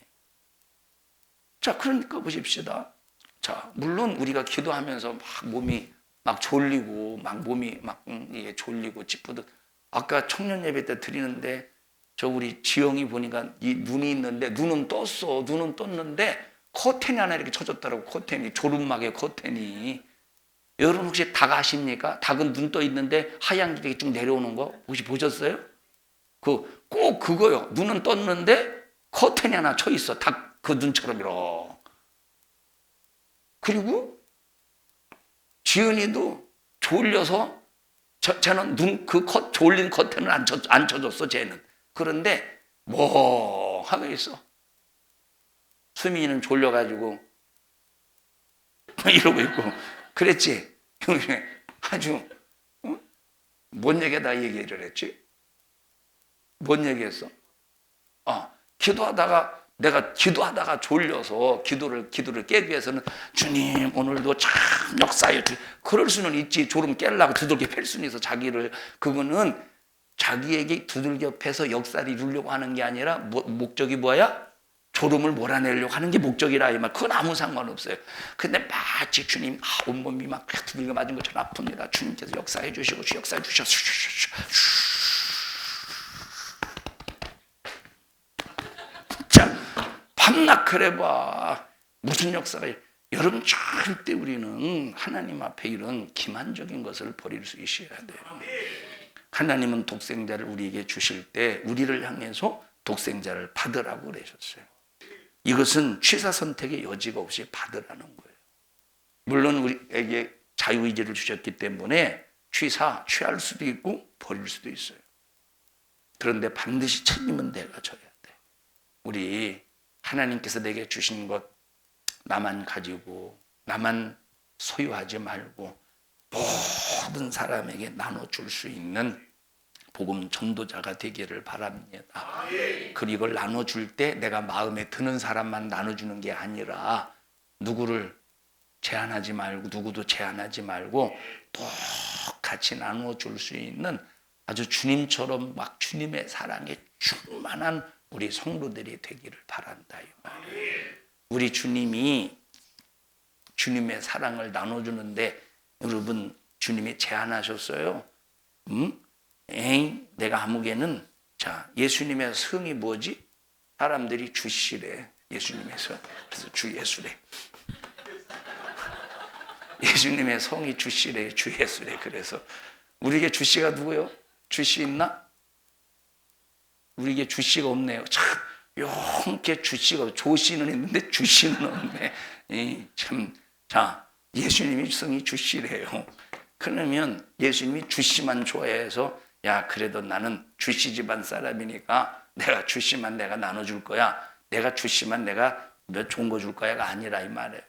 자, 그러니까 보십시다. 자, 물론 우리가 기도하면서 막 몸이 막 졸리고 막 몸이 막 이게 졸리고 찌뿌듯. 아까 청년 예배 때 드리는데 저 우리 지영이 보니까 이 눈이 있는데 눈은 떴어. 눈은 떴는데 커튼이 하나 이렇게 쳐졌더라고. 커튼이 졸음막의 커튼이. 여러분 혹시 닭 아십니까? 닭은 눈 떠 있는데 하얀 게 쭉 내려오는 거 혹시 보셨어요? 꼭 그거요. 눈은 떴는데 커튼이 하나 쳐 있어. 닭 그 눈처럼 이렇게. 그리고 지은이도 졸려서 쟤는 졸린 커튼을 안 쳐줬어. 쟤는. 그런데 뭐 하고 있어. 수민이는 졸려가지고 이러고 있고 그랬지. 아주 뭔 얘기다 얘기를 했지? 뭔 얘기했어? 내가 기도하다가 졸려서 기도를 깨기 위해서는 주님 오늘도 참 역사해 주. 그럴 수는 있지. 졸음 깨려고 두들겨 팰 수는 있어. 자기를. 그거는 자기에게 두들겨 패서 역사를 이루려고 하는 게 아니라 목적이 뭐야? 졸음을 몰아내려고 하는 게 목적이라 이 말. 그건 아무 상관없어요. 근데 마치 주님 온몸이 막 두들겨 맞은 것처럼 아픕니다. 주님께서 역사해 주시고 역사해 주셨어. 자, 밤낮 그래봐. 무슨 역사가. 여러분 절대 우리는 하나님 앞에 이런 기만적인 것을 버릴 수 있어야 돼요. 하나님은 독생자를 우리에게 주실 때 우리를 향해서 독생자를 받으라고 그러셨어요. 이것은 취사 선택의 여지가 없이 받으라는 거예요. 물론 우리에게 자유의지를 주셨기 때문에 취할 수도 있고 버릴 수도 있어요. 그런데 반드시 책임은 내가 져야 돼. 우리 하나님께서 내게 주신 것 나만 가지고 나만 소유하지 말고 모든 사람에게 나눠줄 수 있는 복음 전도자가 되기를 바랍니다. 그리고 이걸 나눠줄 때 내가 마음에 드는 사람만 나눠주는 게 아니라 누구도 제한하지 말고 똑같이 나눠줄 수 있는 아주 주님처럼 막 주님의 사랑에 충만한 우리 성도들이 되기를 바란다. 우리 주님이 주님의 사랑을 나눠주는데 여러분 주님이 제안하셨어요. 내가 아무개는 예수님의 성이 뭐지? 사람들이 주시래. 예수님의 성. 그래서 주 예수래. 예수님의 성이 주시래. 주 예수래. 그래서 우리에게 주씨가 누구요? 주씨 있나? 우리에게 주씨가 없네요. 참 용케 주씨가 조씨는 있는데 주씨는 없네. 예수님이 성이 주씨래요. 그러면 예수님이 주씨만 좋아해서 그래도 나는 주씨 집안 사람이니까 내가 주씨만 내가 나눠줄 거야. 내가 주씨만 내가 몇 좋은 거 줄 거야가 아니라 이 말이에요.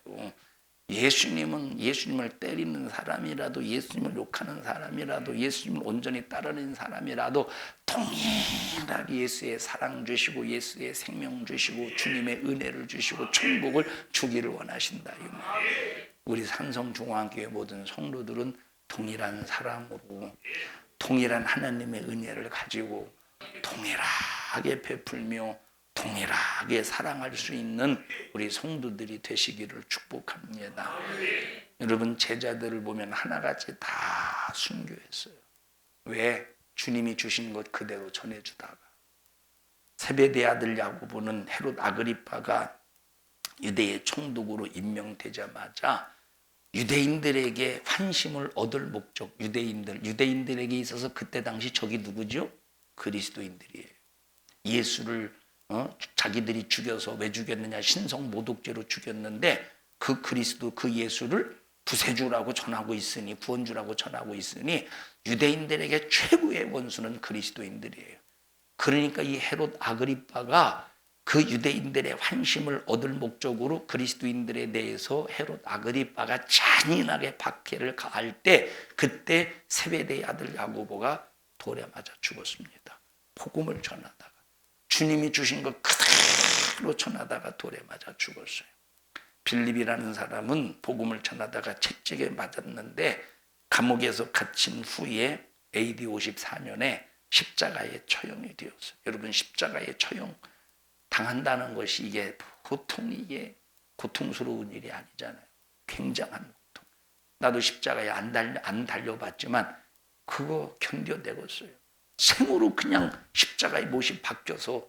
예수님을 때리는 사람이라도 예수님을 욕하는 사람이라도 예수님을 온전히 따르는 사람이라도 동일하게 예수의 사랑 주시고 예수의 생명 주시고 주님의 은혜를 주시고 천국을 주기를 원하신다. 이 말이에요. 우리 삼성중앙교회 모든 성도들은 동일한 사랑으로 동일한 하나님의 은혜를 가지고 동일하게 베풀며 동일하게 사랑할 수 있는 우리 성도들이 되시기를 축복합니다. 여러분 제자들을 보면 하나같이 다 순교했어요. 왜? 주님이 주신 것 그대로 전해주다가 세베대 아들 야고보는 헤롯 아그리파가 유대의 총독으로 임명되자마자 유대인들에게 환심을 얻을 목적, 유대인들에게 있어서 그때 당시 적이 누구죠? 그리스도인들이에요. 예수를 자기들이 죽여서 왜 죽였느냐? 신성 모독죄로 죽였는데 그 그리스도, 그 예수를 구세주라고 전하고 있으니, 구원주라고 전하고 있으니 유대인들에게 최고의 원수는 그리스도인들이에요. 그러니까 이 헤롯 아그리파가 그 유대인들의 환심을 얻을 목적으로 그리스도인들에 대해서 헤롯 아그리파가 잔인하게 박해를 가할 때 그때 세베대의 아들 야고보가 돌에 맞아 죽었습니다. 복음을 전하다가 주님이 주신 것 그대로 전하다가 돌에 맞아 죽었어요. 빌립이라는 사람은 복음을 전하다가 채찍에 맞았는데 감옥에서 갇힌 후에 AD 54년에 십자가에 처형이 되었어요. 여러분, 십자가에 처형 당한다는 것이 이게 보통 이게 고통스러운 일이 아니잖아요. 굉장한 고통. 나도 십자가에 안 달려봤지만 그거 견뎌내겠어요. 생으로 그냥 십자가에 못이 박혀서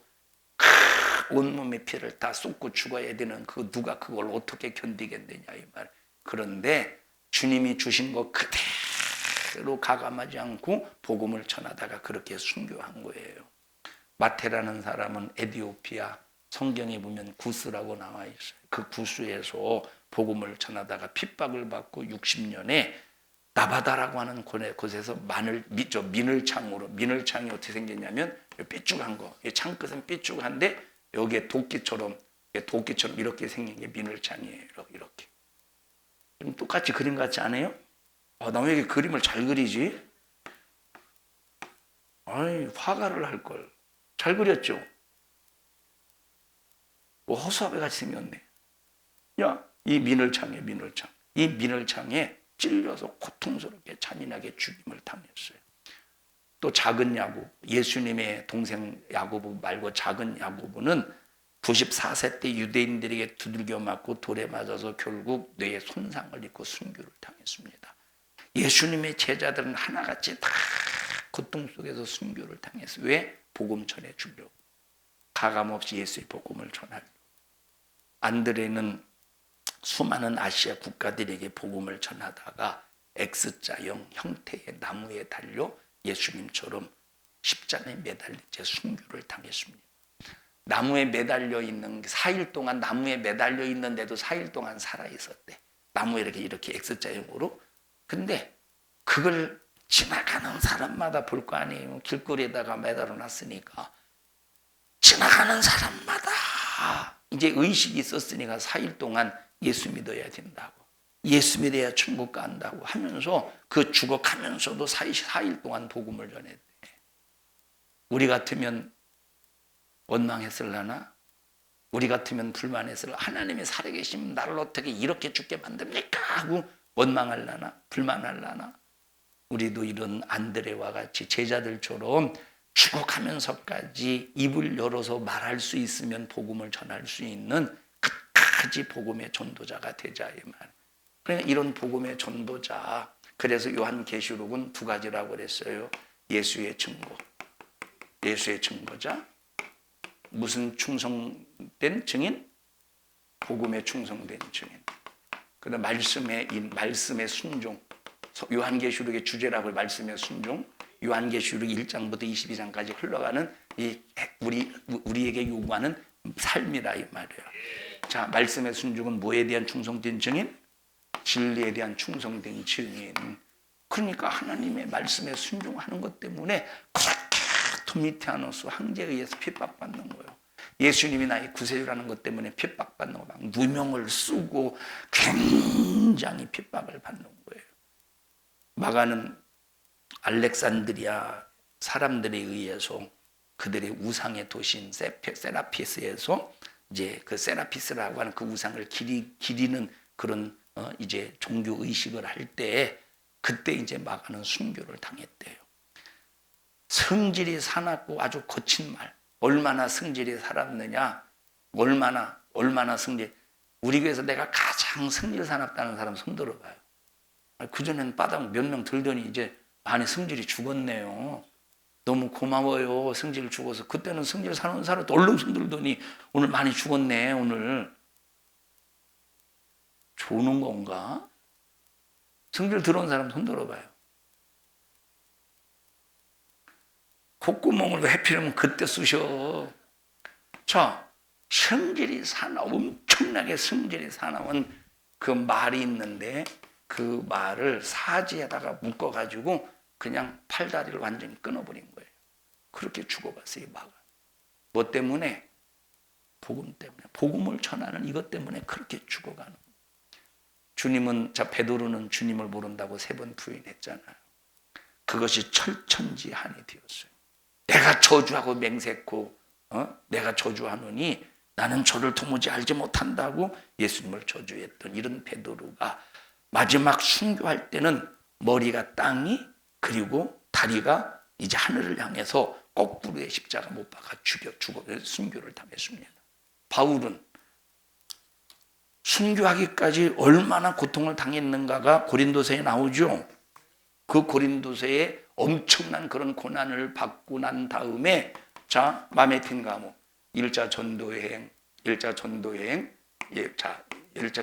온몸의 피를 다 쏟고 죽어야 되는 그 누가 그걸 어떻게 견디겠느냐 이 말. 그런데 주님이 주신 것 그대로 가감하지 않고 복음을 전하다가 그렇게 순교한 거예요. 마태라는 사람은 에디오피아 성경에 보면 구스라고 나와 있어요. 그 구스에서 복음을 전하다가 핍박을 받고 60년에 나바다라고 하는 곳에서 민을창이 어떻게 생겼냐면 삐죽한 거, 창끝은 삐죽한데 여기에 도끼처럼 이렇게 생긴 게 민을창이에요. 이렇게. 좀 똑같이 그림 같지 않아요? 나 왜 이렇게 그림을 잘 그리지? 아이, 화가를 할 걸. 잘 그렸죠? 허수아비 같이 생겼네. 야, 이 민을창이에요, 민을창. 이 민을창에 찔려서 고통스럽게 잔인하게 죽임을 당했어요. 또 작은 야곱, 예수님의 동생 야고보 말고 작은 야고보는 94세 때 유대인들에게 두들겨 맞고 돌에 맞아서 결국 뇌에 손상을 입고 순교를 당했습니다. 예수님의 제자들은 하나같이 다 고통 속에서 순교를 당했어요. 왜? 복음 전해주려고. 가감없이 예수의 복음을 전하려고. 안드레는 수많은 아시아 국가들에게 복음을 전하다가 X자형 형태의 나무에 달려 예수님처럼 십자가에 매달린 채 순교를 당했습니다. 나무에 매달려 있는 4일 동안 나무에 매달려 있는데도 4일 동안 살아 있었대. 나무에 이렇게 X자형으로. 근데 그걸 지나가는 사람마다 볼 거 아니에요. 길거리에다가 매달아 놨으니까 지나가는 사람마다 이제 의식이 있었으니까 4일 동안 예수 믿어야 된다고. 예수 믿어야 천국 간다고 하면서 그 죽어가면서도 4일 동안 복음을 전했대. 우리 같으면 원망했을라나? 우리 같으면 불만했을라나? 하나님이 살아계시면 나를 어떻게 이렇게 죽게 만듭니까? 하고 원망할라나? 불만할라나? 우리도 이런 안드레와 같이 제자들처럼 죽어가면서까지 입을 열어서 말할 수 있으면 복음을 전할 수 있는 끝까지 복음의 전도자가 되자 이 말. 그러니까 이런 복음의 전도자. 그래서 요한계시록은 2가지라고 그랬어요. 예수의 증거, 예수의 증거자. 무슨 충성된 증인? 복음에 충성된 증인. 그다음 말씀의 순종. 요한계시록의 주제라고 말씀의 순종. 요한계시록 1장부터 22장까지 흘러가는 이 우리에게 요구하는 삶이라 이 말이에요. 자, 말씀의 순종은 뭐에 대한 충성된 증인? 진리에 대한 충성된 증인. 그러니까 하나님의 말씀에 순종하는 것 때문에 그렇게 도미티아노스 황제에 의해서 핍박받는 거예요. 예수님이 나의 구세주라는 것 때문에 핍박받는 거, 막 누명을 쓰고 굉장히 핍박을 받는 거예요. 마가는 알렉산드리아 사람들에 의해서 그들의 우상의 도시인 세라피스에서 이제 그 세라피스라고 하는 그 우상을 기리는 그런 이제 종교 의식을 할 때 그때 이제 마가는 순교를 당했대요. 성질이 사납고 아주 거친 말. 얼마나 성질이 살았느냐? 얼마나 성질. 우리 교회에서 내가 가장 성질 사납다는 사람 손 들어봐요. 그전에는 바닥 몇 명 들더니 이제 안에 성질이 죽었네요. 너무 고마워요. 성질 죽어서. 그때는 성질 사는 사람 얼른 손들더니 오늘 많이 죽었네. 오늘 조는 건가? 성질 들어온 사람 손 들어봐요. 콧구멍을 해피려면 그때 쑤셔. 자, 성질이 사나운, 엄청나게 성질이 사나운 그 말이 있는데 그 말을 사지에다가 묶어가지고 그냥 팔다리를 완전히 끊어버린 거예요. 그렇게 죽어갔어요, 이 마가. 뭐 때문에? 복음 때문에. 복음을 전하는 이것 때문에 그렇게 죽어가는 거예요. 주님은, 베드로는 주님을 모른다고 3번 부인했잖아요. 그것이 철천지한이 되었어요. 내가 저주하고 맹세코, 내가 저주하노니 나는 저를 도무지 알지 못한다고 예수님을 저주했던 이런 베드로가 마지막 순교할 때는 머리가 땅이, 그리고 다리가 이제 하늘을 향해서 거꾸로의 십자가 못 박아 죽어 순교를 당했습니다. 바울은 순교하기까지 얼마나 고통을 당했는가가 고린도서에 나오죠. 그 고린도서에 엄청난 그런 고난을 받고 난 다음에 자, 마메틴 감옥 1차 전도여행,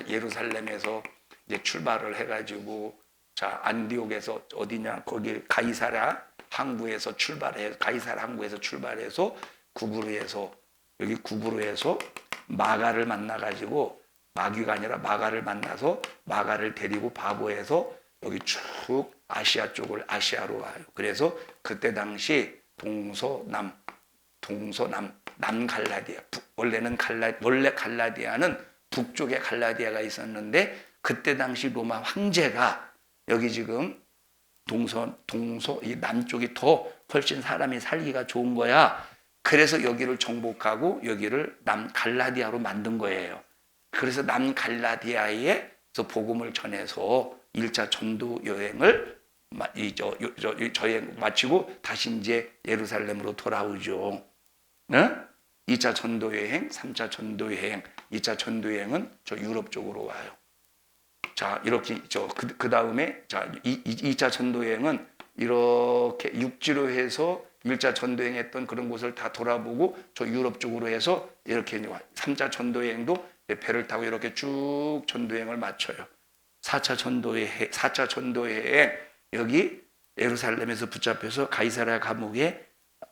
예루살렘에서 이제 출발을 해가지고 자, 안디옥에서 어디냐, 거기 가이사랴 항구에서 출발해서 구브로에서 마가를 만나가지고, 마귀가 아니라 마가를 만나서 마가를 데리고 바보에서 여기 쭉 아시아로 와요. 그래서 그때 당시 남갈라디아, 원래 갈라디아는 북쪽에 갈라디아가 있었는데 그때 당시 로마 황제가 여기 지금 이 남쪽이 더 훨씬 사람이 살기가 좋은 거야. 그래서 여기를 정복하고 여기를 남갈라디아로 만든 거예요. 그래서 남갈라디아에서 복음을 전해서 1차 전도 여행을 마치고 다시 이제 예루살렘으로 돌아오죠. 네? 2차 전도 여행, 3차 전도 여행, 2차 전도 여행은 저 유럽 쪽으로 와요. 자, 이렇게 그 다음에 자, 2차 전도 여행은 이렇게 육지로 해서 1차 전도 여행했던 그런 곳을 다 돌아보고 저 유럽 쪽으로 해서 이렇게 3차 전도 여행도 배를 타고 이렇게 쭉 전도 여행을 마쳐요. 4차 전도 여행 여기 예루살렘에서 붙잡혀서 가이사랴 감옥에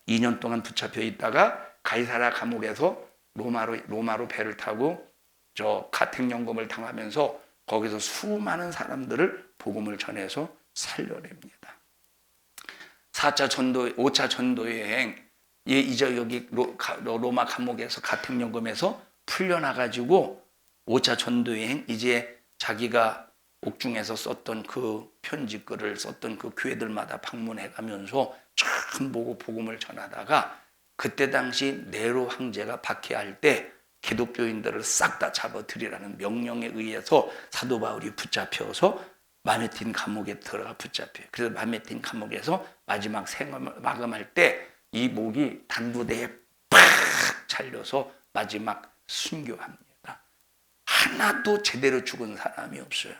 2년 동안 붙잡혀 있다가 가이사랴 감옥에서 로마로 배를 타고 저 가택연금을 당하면서 거기서 수많은 사람들을 복음을 전해서 살려냅니다. 5차 전도 여행 이제 여기 로마 감옥에서 가택연금에서 풀려나가지고 5차 전도 여행 이제 자기가 옥중에서 썼던 그 편지글을 썼던 그 교회들마다 방문해 가면서 참 보고 복음을 전하다가 그때 당시 네로 황제가 박해할 때 기독교인들을 싹 다 잡아들이라는 명령에 의해서 사도 바울이 붙잡혀서 마메틴 감옥에 들어가 붙잡혀요. 그래서 마메틴 감옥에서 마지막 생을 마감할 때 이 목이 단부대에 팍 잘려서 마지막 순교합니다. 하나도 제대로 죽은 사람이 없어요.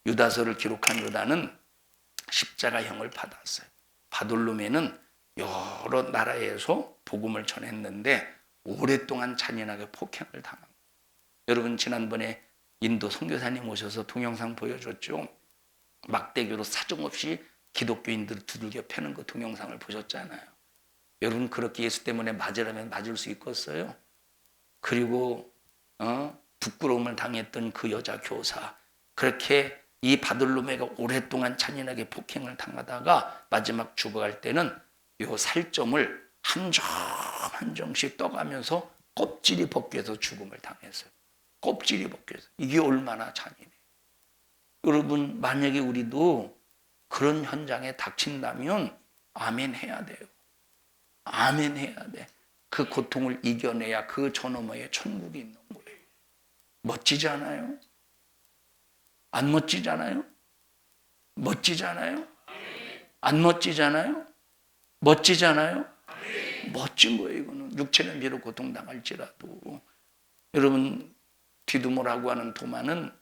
유다서를 기록한 유다는 십자가형을 받았어요. 바돌로메는 여러 나라에서 복음을 전했는데 오랫동안 잔인하게 폭행을 당합니다. 여러분 지난번에 인도 선교사님 오셔서 동영상 보여줬죠. 막대기로 사정없이 기독교인들 두들겨 패는 그 동영상을 보셨잖아요. 여러분 그렇게 예수 때문에 맞으라면 맞을 수 있겠어요? 그리고 부끄러움을 당했던 그 여자 교사, 그렇게 이 바돌로메가 오랫동안 잔인하게 폭행을 당하다가 마지막 죽어갈 때는 요 살점을 한 점 한 점씩 떠가면서 껍질이 벗겨서 죽음을 당했어요. 껍질이 벗겨서. 이게 얼마나 잔인해요. 여러분 만약에 우리도 그런 현장에 닥친다면 아멘 해야 돼요. 아멘 해야 돼. 그 고통을 이겨내야 그 저 너머에 천국이 있는 거예요. 멋지지 않아요? 안 멋지잖아요? 멋지잖아요? 안 멋지잖아요? 멋지잖아요? 멋진 거예요. 이거는 육체는 비록 고통당할지라도. 여러분 디두모라고 하는 도마는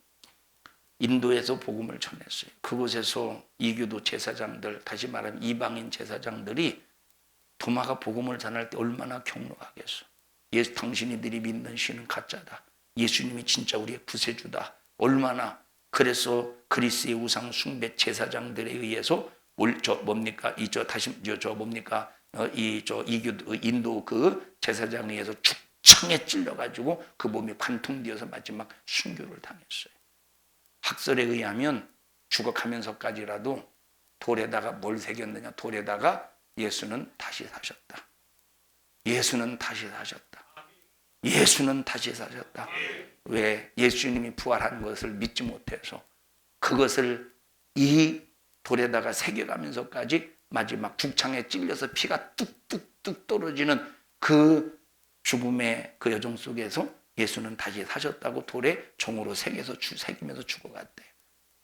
인도에서 복음을 전했어요. 그곳에서 이교도 제사장들, 다시 말하면 이방인 제사장들이 도마가 복음을 전할 때 얼마나 격노하겠어. 당신이들이 믿는 신은 가짜다. 예수님이 진짜 우리의 구세주다. 얼마나. 그래서 그리스의 우상 숭배 제사장들에 의해서 인도 그 제사장에 의해서 죽창에 찔려가지고 그 몸이 관통되어서 마지막 순교를 당했어요. 학설에 의하면 죽어가면서까지라도 돌에다가 뭘 새겼느냐? 돌에다가 예수는 다시 사셨다. 예수는 다시 사셨다. 예수는 다시 사셨다. 왜? 예수님이 부활한 것을 믿지 못해서 그것을 이 돌에다가 새겨가면서까지 마지막 죽창에 찔려서 피가 뚝뚝뚝 떨어지는 그 죽음의 그 여정 속에서 예수는 다시 사셨다고 돌에 종으로 새기면서 죽어갔대요.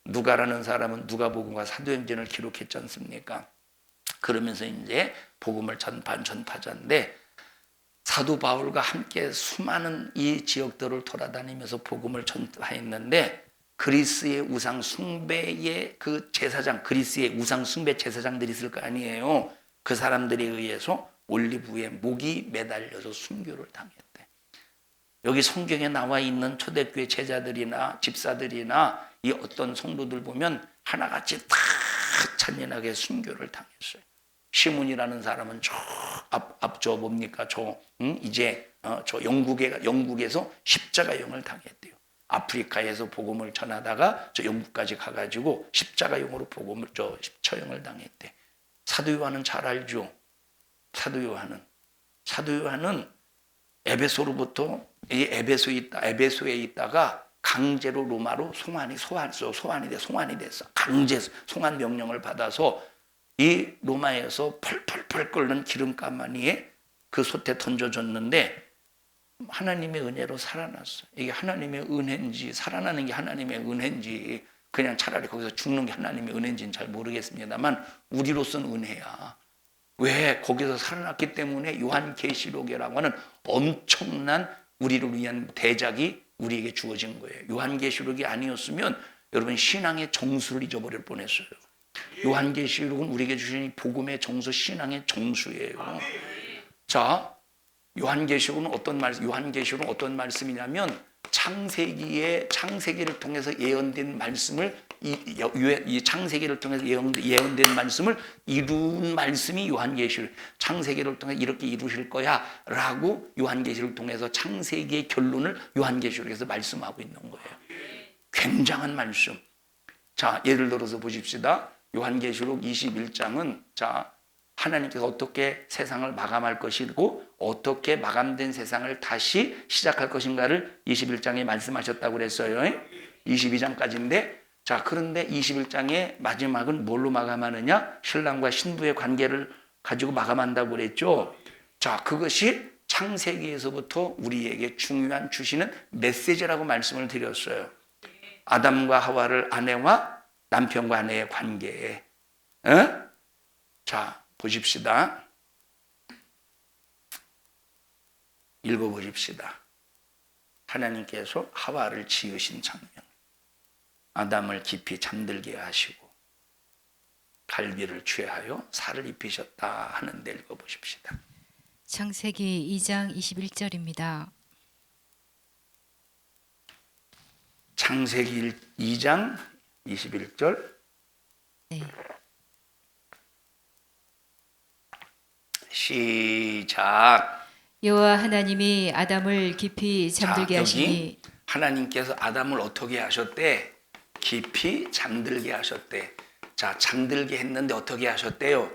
누가라는 사람은 누가복음과 사도행전을 기록했지 않습니까? 그러면서 이제 복음을 전파자인데 사도 바울과 함께 수많은 이 지역들을 돌아다니면서 복음을 전파했는데 그리스의 우상 숭배의 그 제사장, 그리스의 우상 숭배 제사장들이 있을 거 아니에요. 그 사람들에 의해서 올리브에 목이 매달려서 순교를 당했대. 여기 성경에 나와 있는 초대교회 제자들이나 집사들이나 이 어떤 성도들 보면 하나같이 다 잔인하게 순교를 당했어요. 시몬이라는 사람은 영국에서 십자가형을 당했대요. 아프리카에서 복음을 전하다가 저 영국까지 가가지고 십자가형으로 처형을 당했대. 사도 요한은 잘 알죠. 사도 요한은 에베소로부터 에베소에 있다가 강제로 로마로 송환이 됐어. 강제 송환 명령을 받아서 이 로마에서 펄펄펄 끓는 기름가마니에 그 솥에 던져졌는데 하나님의 은혜로 살아났어. 이게 하나님의 은혜인지 살아나는 게 하나님의 은혜인지 그냥 차라리 거기서 죽는 게 하나님의 은혜인지는 잘 모르겠습니다만 우리로서는 은혜야. 왜? 거기서 살아났기 때문에 요한계시록이라고 하는 엄청난 우리를 위한 대작이 우리에게 주어진 거예요. 요한계시록이 아니었으면 여러분 신앙의 정수를 잊어버릴 뻔했어요. 요한계시록은 우리에게 주신 복음의 정수, 신앙의 정수예요. 자, 요한계시록은 어떤 말씀이냐면 창세기를 통해서 예언된 말씀을 이 창세기를 통해서 예언된 말씀을 이룬 말씀이 요한계시록. 창세기를 통해 이렇게 이루실 거야라고 요한계시록을 통해서 창세기의 결론을 요한계시록에서 말씀하고 있는 거예요. 굉장한 말씀. 자, 예를 들어서 보십시다. 요한계시록 21장은 하나님께서 어떻게 세상을 마감할 것이고 어떻게 마감된 세상을 다시 시작할 것인가를 21장에 말씀하셨다고 그랬어요. 22장까지인데 자, 그런데 21장의 마지막은 뭘로 마감하느냐? 신랑과 신부의 관계를 가지고 마감한다고 그랬죠. 자, 그것이 창세기에서부터 우리에게 중요한 주시는 메시지라고 말씀을 드렸어요. 아담과 하와를 아내와 남편과 아내의 관계에. 자, 보십시다. 읽어보십시다. 하나님께서 하와를 지으신 장면. 아담을 깊이 잠들게 하시고 갈비를 취하여 살을 입히셨다 하는데 읽어보십시다. 창세기 2장 21절입니다. 창세기 2장 21절. 네. 시작. 여호와 하나님이 아담을 깊이 잠들게 하시니 하나님께서 아담을 어떻게 하셨대? 깊이 잠들게 하셨대. 자, 잠들게 했는데 어떻게 하셨대요?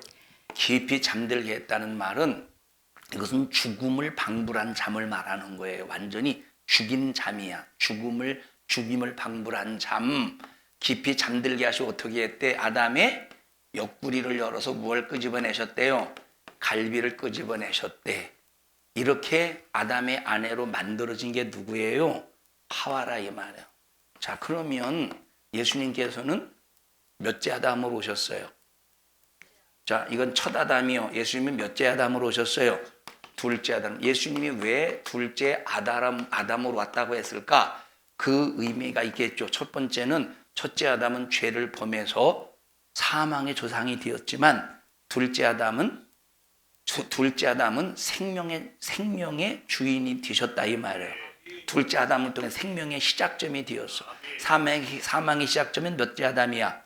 깊이 잠들게 했다는 말은 이것은 죽음을 방불한 잠을 말하는 거예요. 완전히 죽인 잠이야. 죽임을 방불한 잠. 깊이 잠들게 하시고 어떻게 했대? 아담의 옆구리를 열어서 무엇을 끄집어내셨대요? 갈비를 끄집어내셨대. 이렇게 아담의 아내로 만들어진 게 누구예요? 하와라 이 말이에요. 자, 그러면 예수님께서는 몇째 아담으로 오셨어요? 자, 이건 첫 아담이요. 예수님이 몇째 아담으로 오셨어요? 둘째 아담. 예수님이 왜 둘째 아담으로 왔다고 했을까? 그 의미가 있겠죠. 첫 번째는 첫째 아담은 죄를 범해서 사망의 조상이 되었지만 둘째 아담은 둘째 아담은 생명의 주인이 되셨다 이 말이에요. 둘째 아담을 통해 생명의 시작점이 되었어. 사망의 시작점은 몇째 아담이야?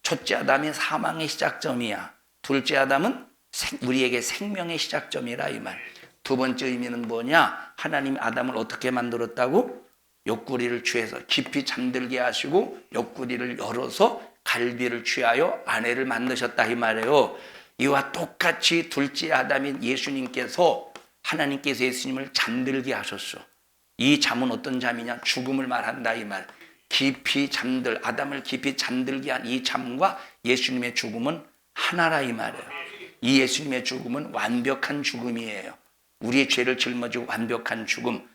첫째 아담이 사망의 시작점이야. 둘째 아담은 우리에게 생명의 시작점이라 이 말. 두 번째 의미는 뭐냐? 하나님이 아담을 어떻게 만들었다고? 옆구리를 취해서 깊이 잠들게 하시고 옆구리를 열어서 갈비를 취하여 아내를 만드셨다 이 말이에요. 이와 똑같이 둘째 아담인 예수님께서 하나님께서 예수님을 잠들게 하셨어. 이 잠은 어떤 잠이냐? 죽음을 말한다 이 말. 아담을 깊이 잠들게 한 이 잠과 예수님의 죽음은 하나라 이 말이에요. 이 예수님의 죽음은 완벽한 죽음이에요. 우리의 죄를 짊어지고 완벽한 죽음.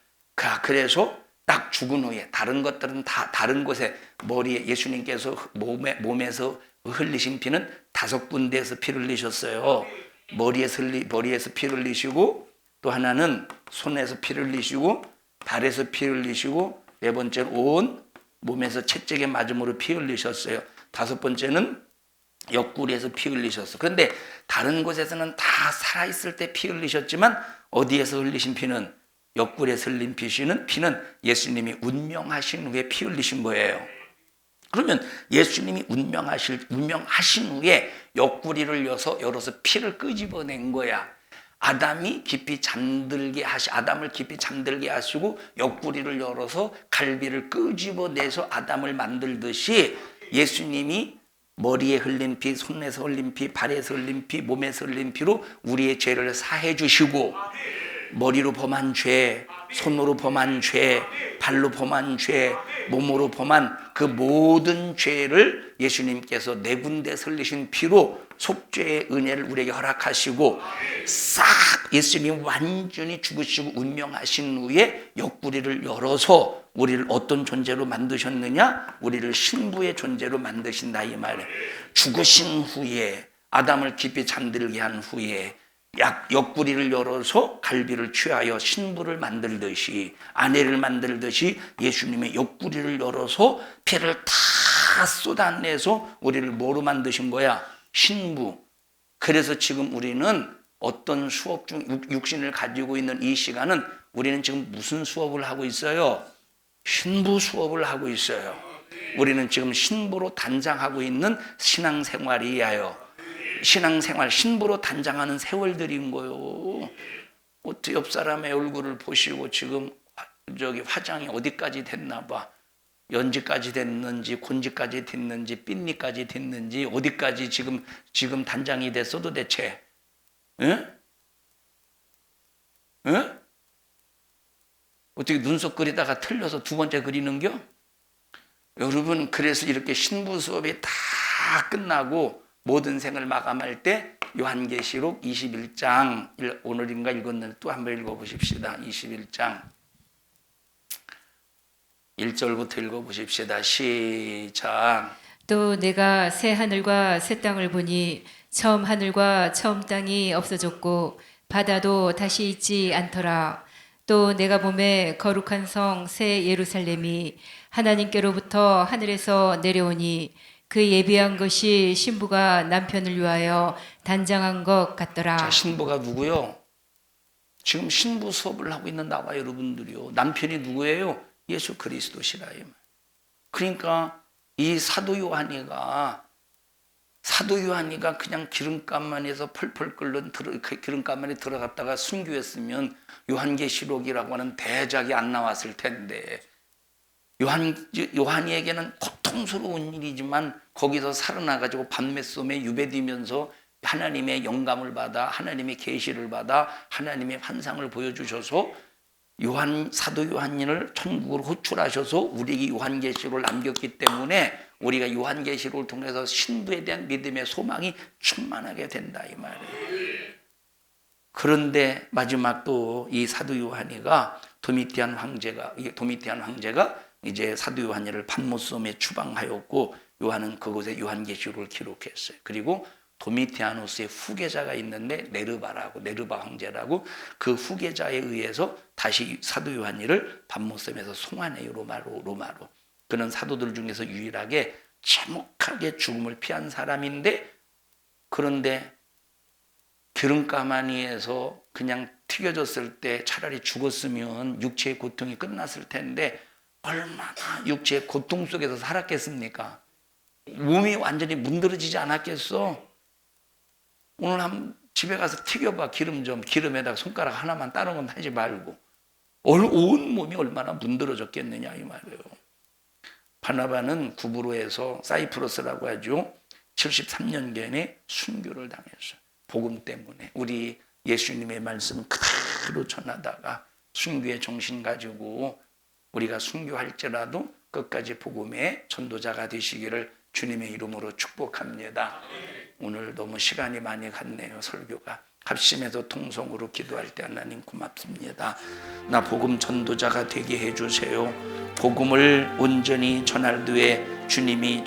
그래서 딱 죽은 후에 다른 것들은 다 다른 곳에 머리에 예수님께서 몸에서 흘리신 피는 5군데에서 피를 흘리셨어요. 머리에서 피를 흘리시고 또 하나는 손에서 피를 흘리시고 발에서 피를 흘리시고 네 번째는 온 몸에서 채찍에 맞음으로 피 흘리셨어요. 5번째는 옆구리에서 피 흘리셨어. 그런데 다른 곳에서는 다 살아있을 때 피 흘리셨지만 어디에서 흘리신 피는 옆구리에서 흘린 피는 예수님이 운명하신 후에 피 흘리신 거예요. 그러면 예수님이 운명하신 후에 옆구리를 열어서 피를 끄집어낸 거야. 아담을 깊이 잠들게 하시고 옆구리를 열어서 갈비를 끄집어내서 아담을 만들듯이 예수님이 머리에 흘린 피, 손에서 흘린 피, 발에서 흘린 피, 몸에서 흘린 피로 우리의 죄를 사해 주시고 머리로 범한 죄, 손으로 범한 죄, 발로 범한 죄, 몸으로 범한 그 모든 죄를 예수님께서 4군데 흘리신 피로 속죄의 은혜를 우리에게 허락하시고 싹 예수님이 완전히 죽으시고 운명하신 후에 옆구리를 열어서 우리를 어떤 존재로 만드셨느냐? 우리를 신부의 존재로 만드신다 이 말이에요. 죽으신 후에 아담을 깊이 잠들게 한 후에 옆구리를 열어서 갈비를 취하여 신부를 만들듯이 아내를 만들듯이 예수님의 옆구리를 열어서 피를 다 쏟아내서 우리를 뭐로 만드신 거야? 신부. 그래서 지금 우리는 어떤 수업 중 육신을 가지고 있는 이 시간은 우리는 지금 무슨 수업을 하고 있어요? 신부 수업을 하고 있어요. 우리는 지금 신부로 단장하고 있는 신앙생활이에요. 신앙생활, 신부로 단장하는 세월들인 거요. 어떻게 옆 사람의 얼굴을 보시고 지금 화장이 어디까지 됐나 봐. 연지까지 됐는지, 곤지까지 됐는지, 삔니까지 됐는지, 어디까지 지금 단장이 됐어 도대체? 응? 응? 어떻게 눈썹 그리다가 틀려서 2번째 그리는겨? 여러분, 그래서 이렇게 신부 수업이 다 끝나고 모든 생을 마감할 때 요한계시록 21장 오늘인가 읽었는데 또 한번 읽어보십시다. 21장 1절부터 읽어보십시다. 시작. 또 내가 새 하늘과 새 땅을 보니 처음 하늘과 처음 땅이 없어졌고 바다도 다시 있지 않더라. 또 내가 보매 거룩한 성 새 예루살렘이 하나님께로부터 하늘에서 내려오니 그 예비한 것이 신부가 남편을 위하여 단장한 것 같더라. 자, 신부가 누구요? 지금 신부 수업을 하고 있는 나와 여러분들이요. 남편이 누구예요? 예수 그리스도시라. 그러니까 이 사도 요한이가 그냥 기름감만 해서 펄펄 끓는 기름감만에 들어갔다가 순교했으면 요한계시록이라고 하는 대작이 안 나왔을 텐데 요한이에게는 고통스러운 일이지만 거기서 살아나가지고 밤매섬에 유배되면서 하나님의 영감을 받아 하나님의 계시를 받아 하나님의 환상을 보여주셔서 사도 요한을 천국으로 호출하셔서 우리에게 요한계시록을 남겼기 때문에 우리가 요한계시록을 통해서 신부에 대한 믿음의 소망이 충만하게 된다 이 말이에요. 그런데 마지막 또 이 사도 요한이가 도미티안 황제가 이제 사도 요한이를 patmos섬에 추방하였고 요한은 그곳에 요한계시록을 기록했어요. 그리고 도미티아누스의 후계자가 있는데 네르바 황제라고 그 후계자에 의해서 다시 사도 요한이를 patmos섬에서 송환해요. 로마로. 그는 사도들 중에서 유일하게 참혹하게 죽음을 피한 사람인데 그런데 기름가마니에서 그냥 튀겨졌을 때 차라리 죽었으면 육체의 고통이 끝났을 텐데 얼마나 육체의 고통 속에서 살았겠습니까? 몸이 완전히 문드러지지 않았겠어? 오늘 집에 가서 튀겨봐. 기름에다가 손가락 하나만 다른 건 하지 말고. 온 몸이 얼마나 문드러졌겠느냐 이 말이에요. 바나바는 구브로에서 사이프러스라고 하죠. 73년경에 순교를 당했어요. 복음 때문에. 우리 예수님의 말씀 그대로 전하다가 순교의 정신 가지고 우리가 순교할지라도 끝까지 복음의 전도자가 되시기를 주님의 이름으로 축복합니다. 오늘 너무 시간이 많이 갔네요. 설교가. 합심해서 통성으로 기도할 때 하나님 고맙습니다. 나 복음 전도자가 되게 해주세요. 복음을 온전히 전할 때에 주님이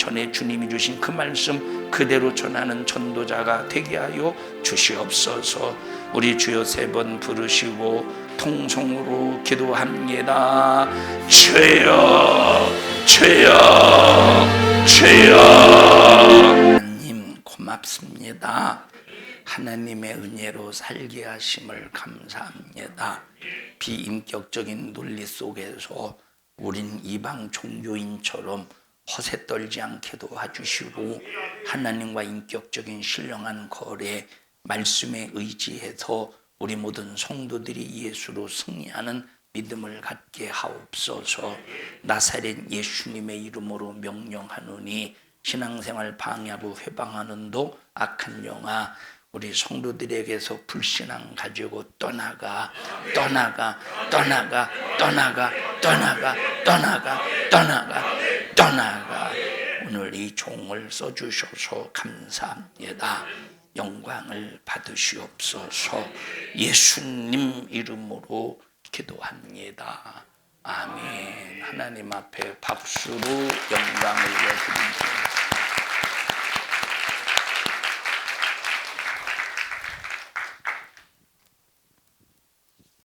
주신 그 말씀 그대로 전하는 전도자가 되게 하여 주시옵소서. 우리 주여 3번 부르시고 통성으로 기도합니다. 주여 주여 주여. 하나님 고맙습니다. 하나님의 은혜로 살게 하심을 감사합니다. 비인격적인 논리 속에서 우린 이방 종교인처럼 허세 떨지 않게 도와주시고 하나님과 인격적인 신령한 거래 말씀에 의지해서 우리 모든 성도들이 예수로 승리하는 믿음을 갖게 하옵소서. 나사렛 예수님의 이름으로 명령하노니 신앙생활 방해하고 회방하는도 악한 영아 우리 성도들에게서 불신앙 가지고 떠나가 오늘 이 종을 써주셔서 감사합니다. 영광을 받으시옵소서. 예수님 이름으로 기도합니다. 아멘. 하나님 앞에 박수로 영광을 드립니다.